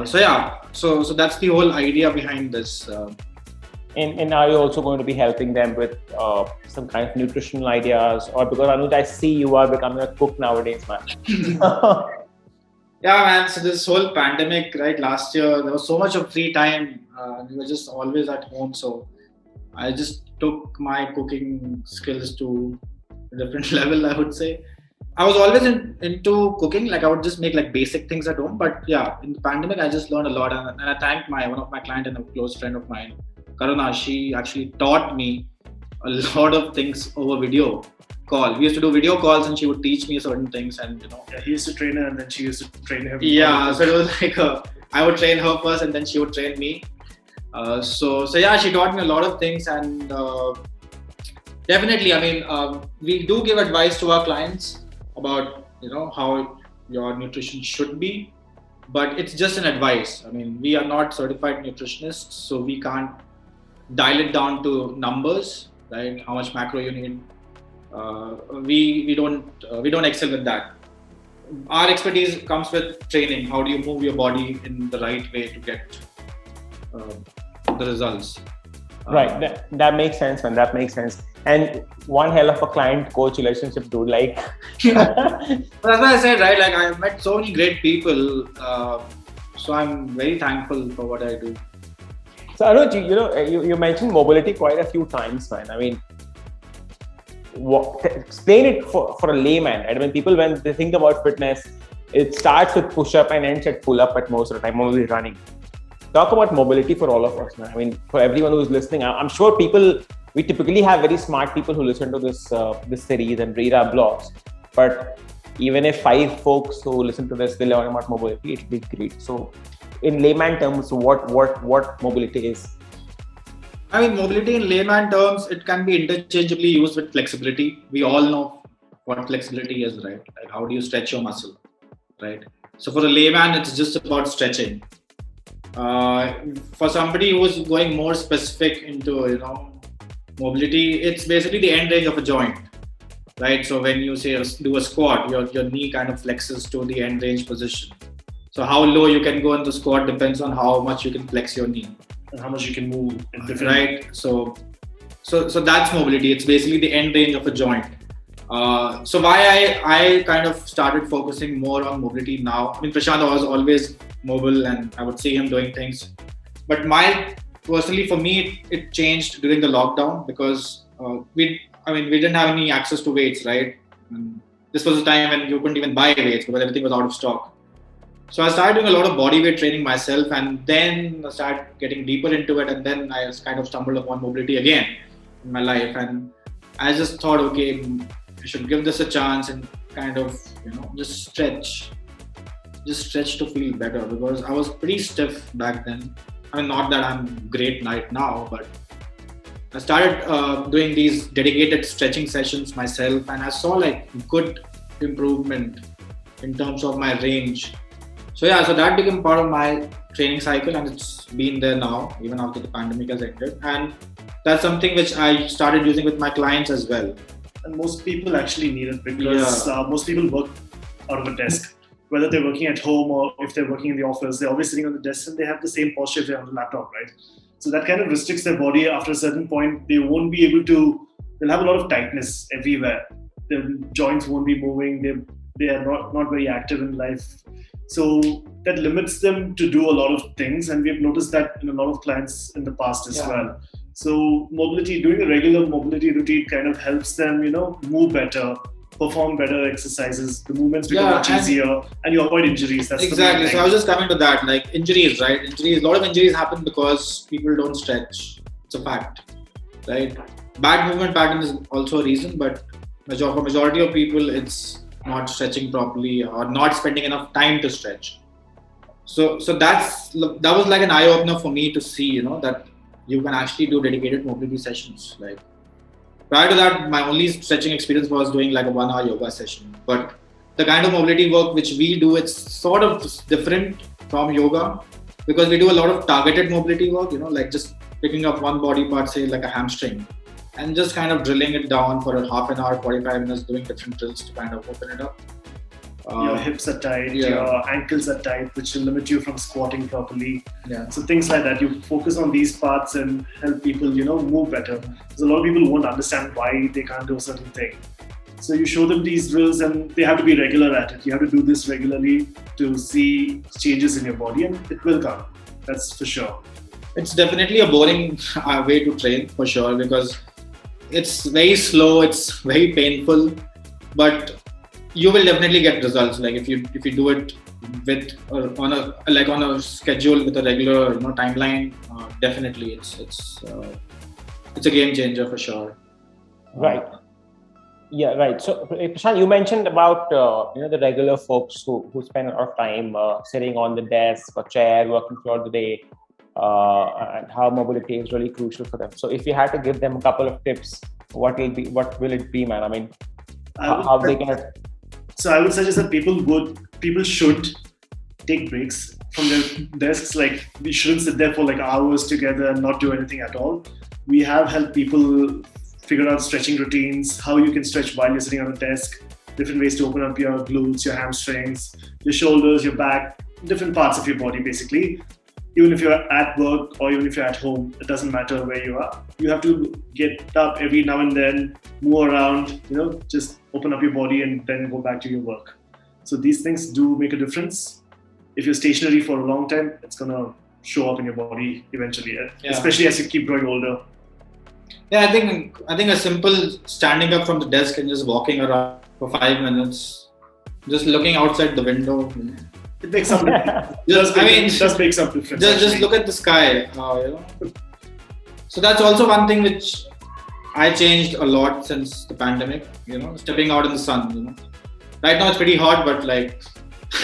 S2: So that's the whole idea behind this.
S1: And are you also going to be helping them with some kind of nutritional ideas? Or because Anuj, I see you are becoming a cook nowadays, man.
S2: Yeah, man. So this whole pandemic, right? Last year, there was so much of free time. We were just always at home. So I just took my cooking skills to a different level, I would say. I was always into cooking. Like I would just make like basic things at home. But yeah, in the pandemic, I just learned a lot. And I thank one of my clients and a close friend of mine, Karuna. She actually taught me a lot of things over video call. We used to do video calls, and she would teach me certain things, and
S3: Yeah, he used to train her, and then she used to train him.
S2: Yeah, so it was like I would train her first, and then she would train me. So yeah, she taught me a lot of things, and definitely, I mean, we do give advice to our clients about how your nutrition should be. but it's just an advice. I mean, we are not certified nutritionists, so we can't dial it down to numbers, right? How much macro you need. We don't excel with that. Our expertise comes with training. How do you move your body in the right way to get the results?
S1: Right, that makes sense, man. That makes sense. And one hell of a client-coach relationship, dude. Like,
S2: that's why I said, right? Like, I've met so many great people, so I'm very thankful for what I do.
S1: So Anuj, you mentioned mobility quite a few times, man. I mean, explain it for a layman. Right? When they think about fitness, it starts with push-up and ends at pull-up at most of the time, mostly running. Talk about mobility for all of us, man. I mean, for everyone who's listening, I'm sure we typically have very smart people who listen to this series and read our blogs. But even if 5 folks who listen to this, they learn about mobility, it'll be great. So, in layman terms, what mobility is?
S2: I mean, mobility in layman terms, it can be interchangeably used with flexibility. We all know what flexibility is, right? Like, how do you stretch your muscle, right? So for a layman, it's just about stretching. For somebody who's going more specific into, mobility, it's basically the end range of a joint, right? So when you say do a squat, your knee kind of flexes to the end range position. So how low you can go in the squat depends on how much you can flex your knee
S3: and how much you can move in different.
S2: Right. So that's mobility. It's basically the end range of a joint. So why I kind of started focusing more on mobility now. I mean, Prashanth was always mobile, and I would see him doing things. But personally, for me, it changed during the lockdown because we didn't have any access to weights, right? And this was a time when you couldn't even buy weights because everything was out of stock. So I started doing a lot of body weight training myself, and then I started getting deeper into it, and then I kind of stumbled upon mobility again in my life, and I just thought, okay, I should give this a chance and kind of, just stretch to feel better, because I was pretty stiff back then. I mean, not that I'm great right now, but I started doing these dedicated stretching sessions myself, and I saw like good improvement in terms of my range. So that became part of my training cycle, and it's been there now, even after the pandemic has ended. And that's something which I started using with my clients as well.
S3: And most people actually need it because most people work out of a desk. Whether they're working at home or if they're working in the office, they're always sitting on the desk and they have the same posture if they're on the laptop, right? So that kind of restricts their body. After a certain point, they won't be able to, they'll have a lot of tightness everywhere. Their joints won't be moving. They are not very active in life. So that limits them to do a lot of things. And we've noticed that in a lot of clients in the past as well. So doing a regular mobility routine kind of helps them, move better, perform better exercises, the movements become much easier, and you avoid injuries. That's
S2: exactly. So I was just coming to that, like injuries, right? A lot of injuries happen because people don't stretch. It's a fact, right? Bad movement pattern is also a reason, but for majority of people, it's not stretching properly or not spending enough time to stretch. So that was like an eye opener for me to see, that you can actually do dedicated mobility sessions. Like prior to that, my only stretching experience was doing like a 1-hour yoga session. But the kind of mobility work which we do, it's sort of different from yoga because we do a lot of targeted mobility work, like just picking up one body part, say like a hamstring, and just kind of drilling it down for a half an hour, 45 minutes, doing different drills to kind of open it up.
S3: Your hips are tight, your ankles are tight, which will limit you from squatting properly. So things like that, you focus on these parts and help people, move better. Because a lot of people won't understand why they can't do a certain thing. So you show them these drills and they have to be regular at it. You have to do this regularly to see changes in your body, and it will come. That's for sure.
S2: It's definitely a boring way to train for sure, because it's very slow, it's very painful, but you will definitely get results. Like if you do it with on a schedule with a regular timeline, definitely it's a game changer for sure.
S1: Right. Yeah, right. So Prashanth, you mentioned about the regular folks who spend a lot of time sitting on the desk or chair, working throughout the day, and how mobility is really crucial for them. So if you had to give them a couple of tips, what will it be, man? I mean, how they can.
S3: So I would suggest that people should take breaks from their desks. Like we shouldn't sit there for like hours together and not do anything at all. We have helped people figure out stretching routines, how you can stretch while you're sitting on a desk, different ways to open up your glutes, your hamstrings, your shoulders, your back, different parts of your body basically. Even if you're at work or even if you're at home, it doesn't matter where you are. You have to get up every now and then, move around, just open up your body and then go back to your work. So these things do make a difference. If you're stationary for a long time, it's going to show up in your body eventually, especially as you keep growing older.
S2: Yeah, I think a simple standing up from the desk and just walking around for 5 minutes, just looking outside the window.
S3: It makes some difference. It does make some difference.
S2: Just look at the sky. So that's also one thing which I changed a lot since the pandemic. Stepping out in the sun. Right now it's pretty hot, but like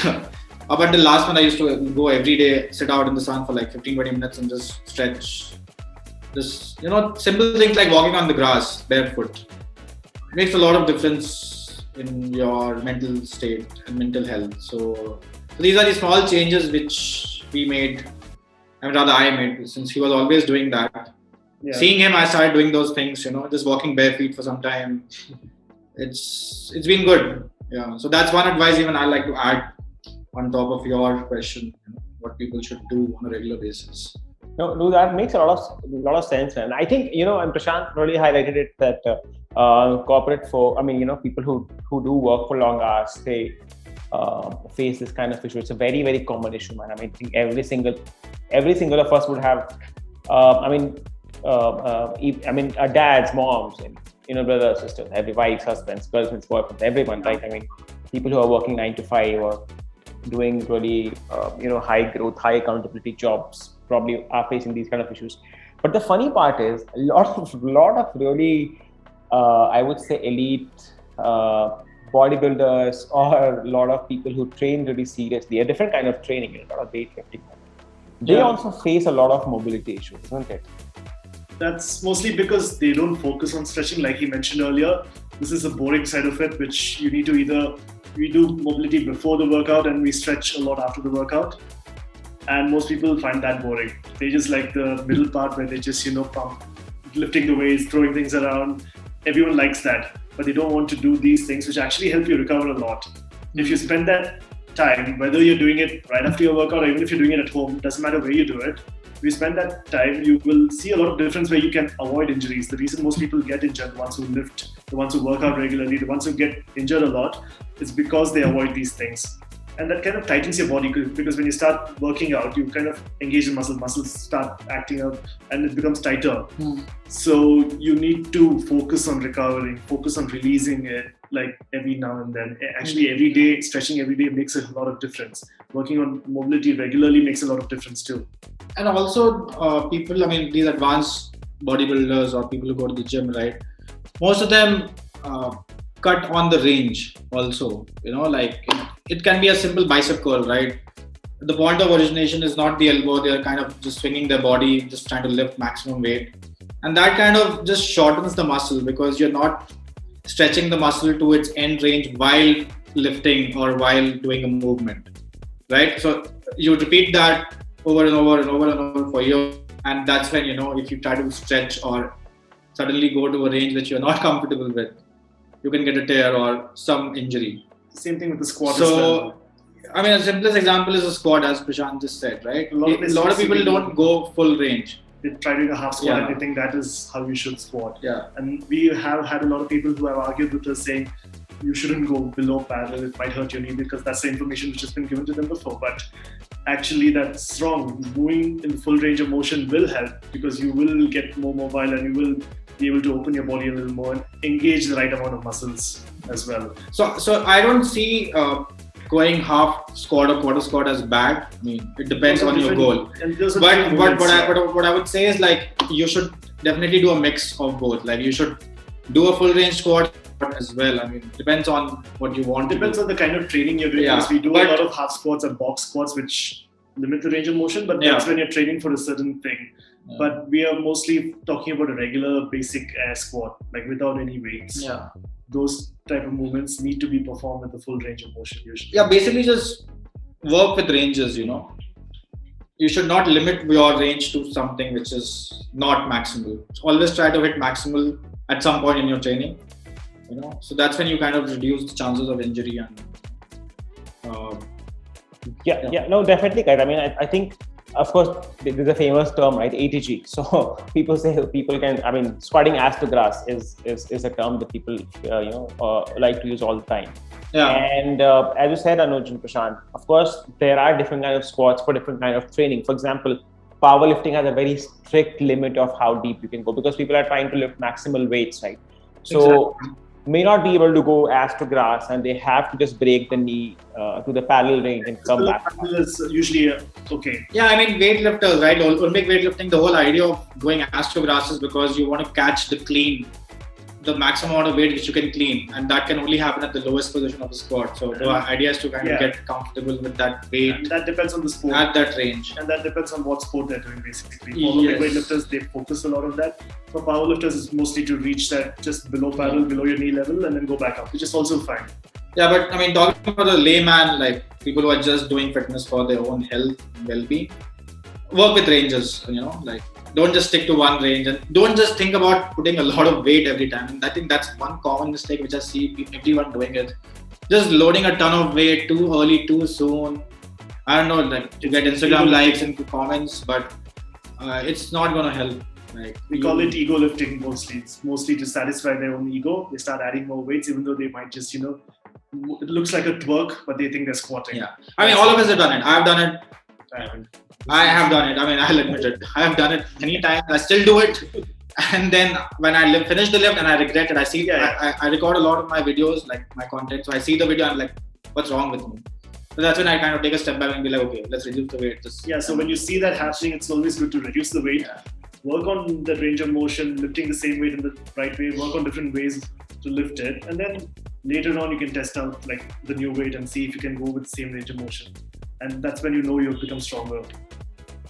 S2: up until last month I used to go every day, sit out in the sun for like 15-20 minutes and just stretch. Just simple things like walking on the grass barefoot. It makes a lot of difference in your mental state and mental health. So these are the small changes which we made, I made, since he was always doing that. Yeah. Seeing him, I started doing those things, just walking bare feet for some time. It's been good. Yeah. So that's one advice even I like to add on top of your question, what people should do on a regular basis.
S1: No, that makes a lot of sense, man. I think and Prashanth really highlighted it that people who do work for long hours, they face this kind of issue. It's a very, very common issue, man. I think every single of us would have. Our dads, moms, and brothers, sisters, every wives, husbands, girlfriends, boyfriends, everyone, right? People who are working 9 to 5 or doing really high growth, high accountability jobs probably are facing these kind of issues. But the funny part is a lot of really I would say elite bodybuilders or a lot of people who train really seriously, a different kind of training, a lot of weightlifting. They also face a lot of mobility issues, isn't it?
S3: That's mostly because they don't focus on stretching, like he mentioned earlier. This is the boring side of it, which you need to we do mobility before the workout and we stretch a lot after the workout. And most people find that boring. They just like the middle part where they just, pump, lifting the weights, throwing things around. Everyone likes that, but they don't want to do these things which actually help you recover a lot. If you spend that time, whether you're doing it right after your workout or even if you're doing it at home, doesn't matter where you do it. If you spend that time, you will see a lot of difference where you can avoid injuries. The reason most people get injured, the ones who lift, the ones who work out regularly, the ones who get injured a lot, is because they avoid these things. And that kind of tightens your body because when you start working out, you kind of engage the muscles start acting up and it becomes tighter. So you need to focus on recovering, focus on releasing it like every now and then. Actually, every day, stretching every day makes a lot of difference. Working on mobility regularly makes a lot of difference too.
S2: And also people, these advanced bodybuilders or people who go to the gym, right? Most of them cut on the range also, it can be a simple bicep curl, right? The point of origination is not the elbow. They're kind of just swinging their body, just trying to lift maximum weight. And that kind of just shortens the muscle because you're not stretching the muscle to its end range while lifting or while doing a movement, right? So you repeat that over and over and over and over for years. And that's when, if you try to stretch or suddenly go to a range which you're not comfortable with, you can get a tear or some injury.
S3: Same thing with the squat.
S2: So, the simplest example is a squat, as Prashanth just said, right? A lot of people don't go full range.
S3: They try doing a half squat and they think that is how you should squat. Yeah. And we have had a lot of people who have argued with us saying, you shouldn't go below parallel, it might hurt your knee because that's the information which has been given to them before. But actually that's wrong. Moving in full range of motion will help because you will get more mobile and you will be able to open your body a little more and engage the right amount of muscles as well.
S2: So I don't see going half squat or quarter squat as bad. It depends on your goal. But what I would say is you should definitely do a mix of both. You should do a full range squat as well. Depends on what you want.
S3: Depends on the kind of training you're doing. Because we do a lot of half squats and box squats which limit the range of motion, but that's when you're training for a certain thing. But we are mostly talking about a regular basic air squat, without any weights. Those type of movements need to be performed with the full range of motion usually.
S2: Basically just work with ranges, you should not limit your range to something which is not maximal. Always try to hit maximal at some point in your training, so that's when you kind of reduce the chances of injury. And
S1: no, definitely, guys. I mean, I think, of course, there's a famous term, right? ATG. So people can. I mean, squatting ass to grass is a term that people like to use all the time.
S2: Yeah.
S1: And as you said, Anuj and Prashanth, of course, there are different kind of squats for different kind of training. For example, powerlifting has a very strict limit of how deep you can go because people are trying to lift maximal weights, right? So may not be able to go ass to grass, and they have to just break the knee to the parallel range and come back.
S3: Is usually okay.
S2: Yeah, I mean, weightlifters, right? Olympic weightlifting, the whole idea of going ass to grass is because you want to catch the maximum amount of weight which you can clean, and that can only happen at the lowest position of the squat. So the idea is to kind of get comfortable with that weight.
S3: And that depends on the sport.
S2: At that range.
S3: And that depends on what sport they're doing, basically. For Olympic weightlifters, they focus a lot on that. For powerlifters, it's mostly to reach that just below parallel, below your knee level, and then go back up, which is also fine.
S2: Yeah, but I mean, talking about the layman, like people who are just doing fitness for their own health and well-being, work with ranges, like don't just stick to one range, and don't just think about putting a lot of weight every time. And I think that's one common mistake which I see everyone doing it. Just loading a ton of weight too early, too soon. I don't know, like to get Instagram likes and comments, but it's not going to help. Like
S3: we call it ego lifting mostly. It's mostly to satisfy their own ego. They start adding more weights, even though they might just, it looks like a twerk, but they think they're squatting.
S2: Yeah. I mean, all of us have done it. I've done it.
S3: I haven't.
S2: I have done it. I mean, I'll admit it. I have done it many times. I still do it. And then when I finish the lift and I regret it, I see, I record a lot of my videos, like my content. So I see the video and I'm like, what's wrong with me? So that's when I kind of take a step back and be like, okay, let's reduce the weight.
S3: So when you see that happening, it's always good to reduce the weight. Yeah. Work on the range of motion, lifting the same weight in the right way, work on different ways to lift it. And then later on, you can test out like the new weight and see if you can go with the same range of motion. And that's when you've become stronger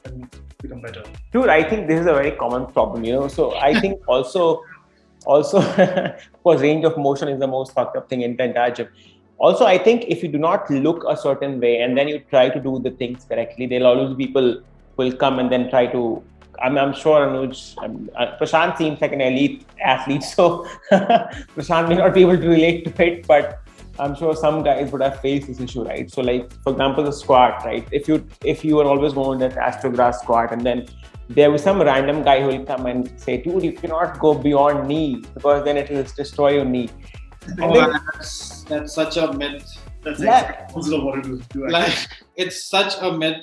S3: and become better.
S1: Dude, I think this is a very common problem, So I think also, of course, range of motion is the most fucked up thing in the entire gym. Also, I think if you do not look a certain way and then you try to do the things correctly, there'll always be people will come and then try to. I'm sure Anuj, Prashanth seems like an elite athlete, so Prashanth may not be able to relate to it, but I'm sure some guys would have faced this issue, right? So like, for example, the squat, right? If you are always going that astrograss squat, and then there was some random guy who will come and say, dude, you cannot go beyond knee because then it will destroy your knee.
S2: That's such a myth.
S3: That's exactly what it will do.
S2: Like, it's such a myth.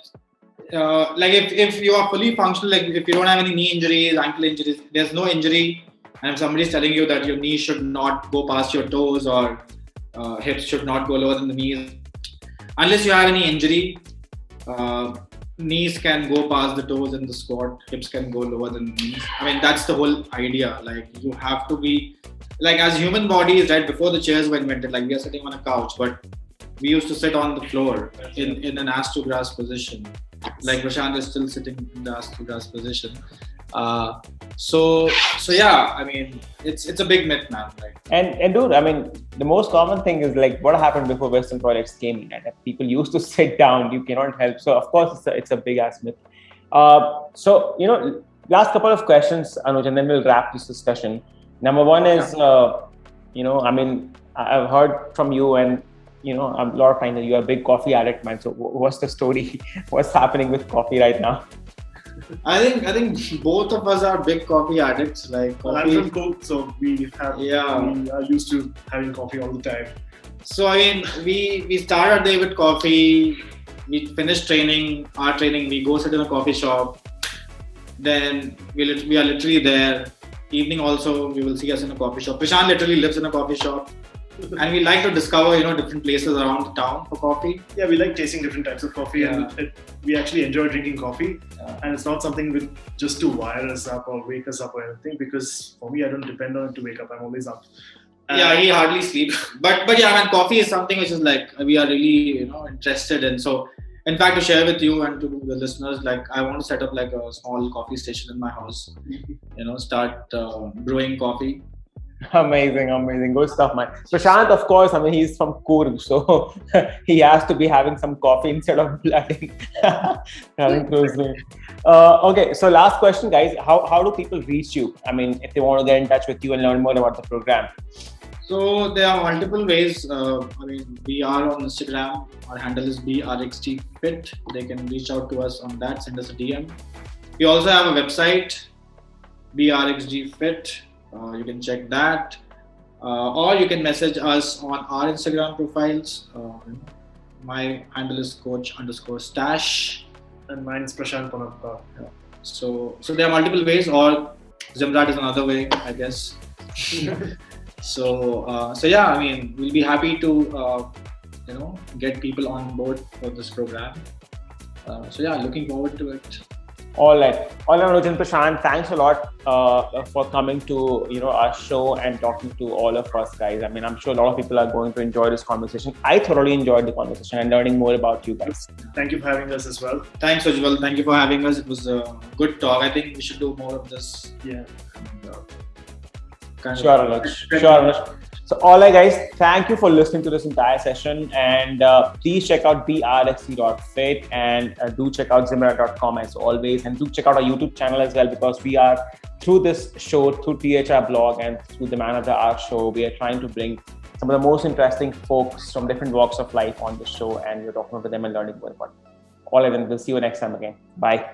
S2: Like if you are fully functional, like if you don't have any knee injuries, ankle injuries, there's no injury, and if somebody's telling you that your knee should not go past your toes or hips should not go lower than the knees, unless you have any injury, knees can go past the toes in the squat, hips can go lower than the knees. I mean, that's the whole idea. Like you have to be, like as human bodies, right, before the chairs were invented, like we are sitting on a couch, but we used to sit on the floor in an ass to grass position. Like Prashanth is still sitting in the ass to grass position. So yeah, I mean, it's a big myth, man. Like,
S1: and dude, I mean, the most common thing is like what happened before Western toilets came in, that people used to sit down. You cannot help. So of course, it's a big ass myth. So last couple of questions, Anuj, and then we'll wrap this discussion. Number one is, I mean, I've heard from you and. A lot of times that you're a big coffee addict, man. So what's the story? What's happening with coffee right now?
S2: I think both of us are big coffee addicts. Like coffee.
S3: I'm from Coorg, so we are used to having coffee all the time.
S2: So I mean, we start our day with coffee. We finish our training. We go sit in a coffee shop. Then we are literally there. Evening also, we will see us in a coffee shop. Prashanth literally lives in a coffee shop. And we like to discover, different places around the town for coffee.
S3: Yeah, we like tasting different types of coffee, and we actually enjoy drinking coffee. Yeah. And it's not something just to wire us up or wake us up or anything, because for me, I don't depend on it to wake up. I'm always up.
S2: He hardly sleeps. But yeah, man, coffee is something which is like we are really interested in. So, in fact, to share with you and to the listeners, like I want to set up like a small coffee station in my house. Start brewing coffee.
S1: Amazing. Good stuff, man. Prashanth, of course, I mean, he's from Coorg, so he has to be having some coffee instead of blooding, having through his veins. Okay, so last question, guys. How do people reach you? I mean, if they want to get in touch with you and learn more about the program.
S2: So there are multiple ways. I mean, we are on Instagram. Our handle is brxgfit. They can reach out to us on that, send us a DM. We also have a website, brxgfit. You can check that. Or you can message us on our Instagram profiles. My handle is coach_stash.
S3: And mine's Prashant Panapka.
S2: So there are multiple ways, or Zimrat is another way, I guess. So yeah, I mean, we'll be happy to get people on board for this program. So yeah, looking forward to it.
S1: All right, Anuj and Prashanth, thanks a lot for coming to our show and talking to all of us, guys. I mean, I'm sure a lot of people are going to enjoy this conversation. I thoroughly enjoyed the conversation and learning more about you guys.
S3: Thank you for having us as well.
S2: Thanks, Ujjwal. Thank you for having us. It was a good talk. I think we should do more of this.
S3: Yeah.
S1: Sure, Anuj. So all right, guys, thank you for listening to this entire session, and please check out brxc.fit and do check out zimrat.com as always, and do check out our YouTube channel as well, because we are, through this show, through THR blog and through the Man of the Hour show, we are trying to bring some of the most interesting folks from different walks of life on the show, and we're talking to them and learning more about it. All right, then we'll see you next time again. Bye.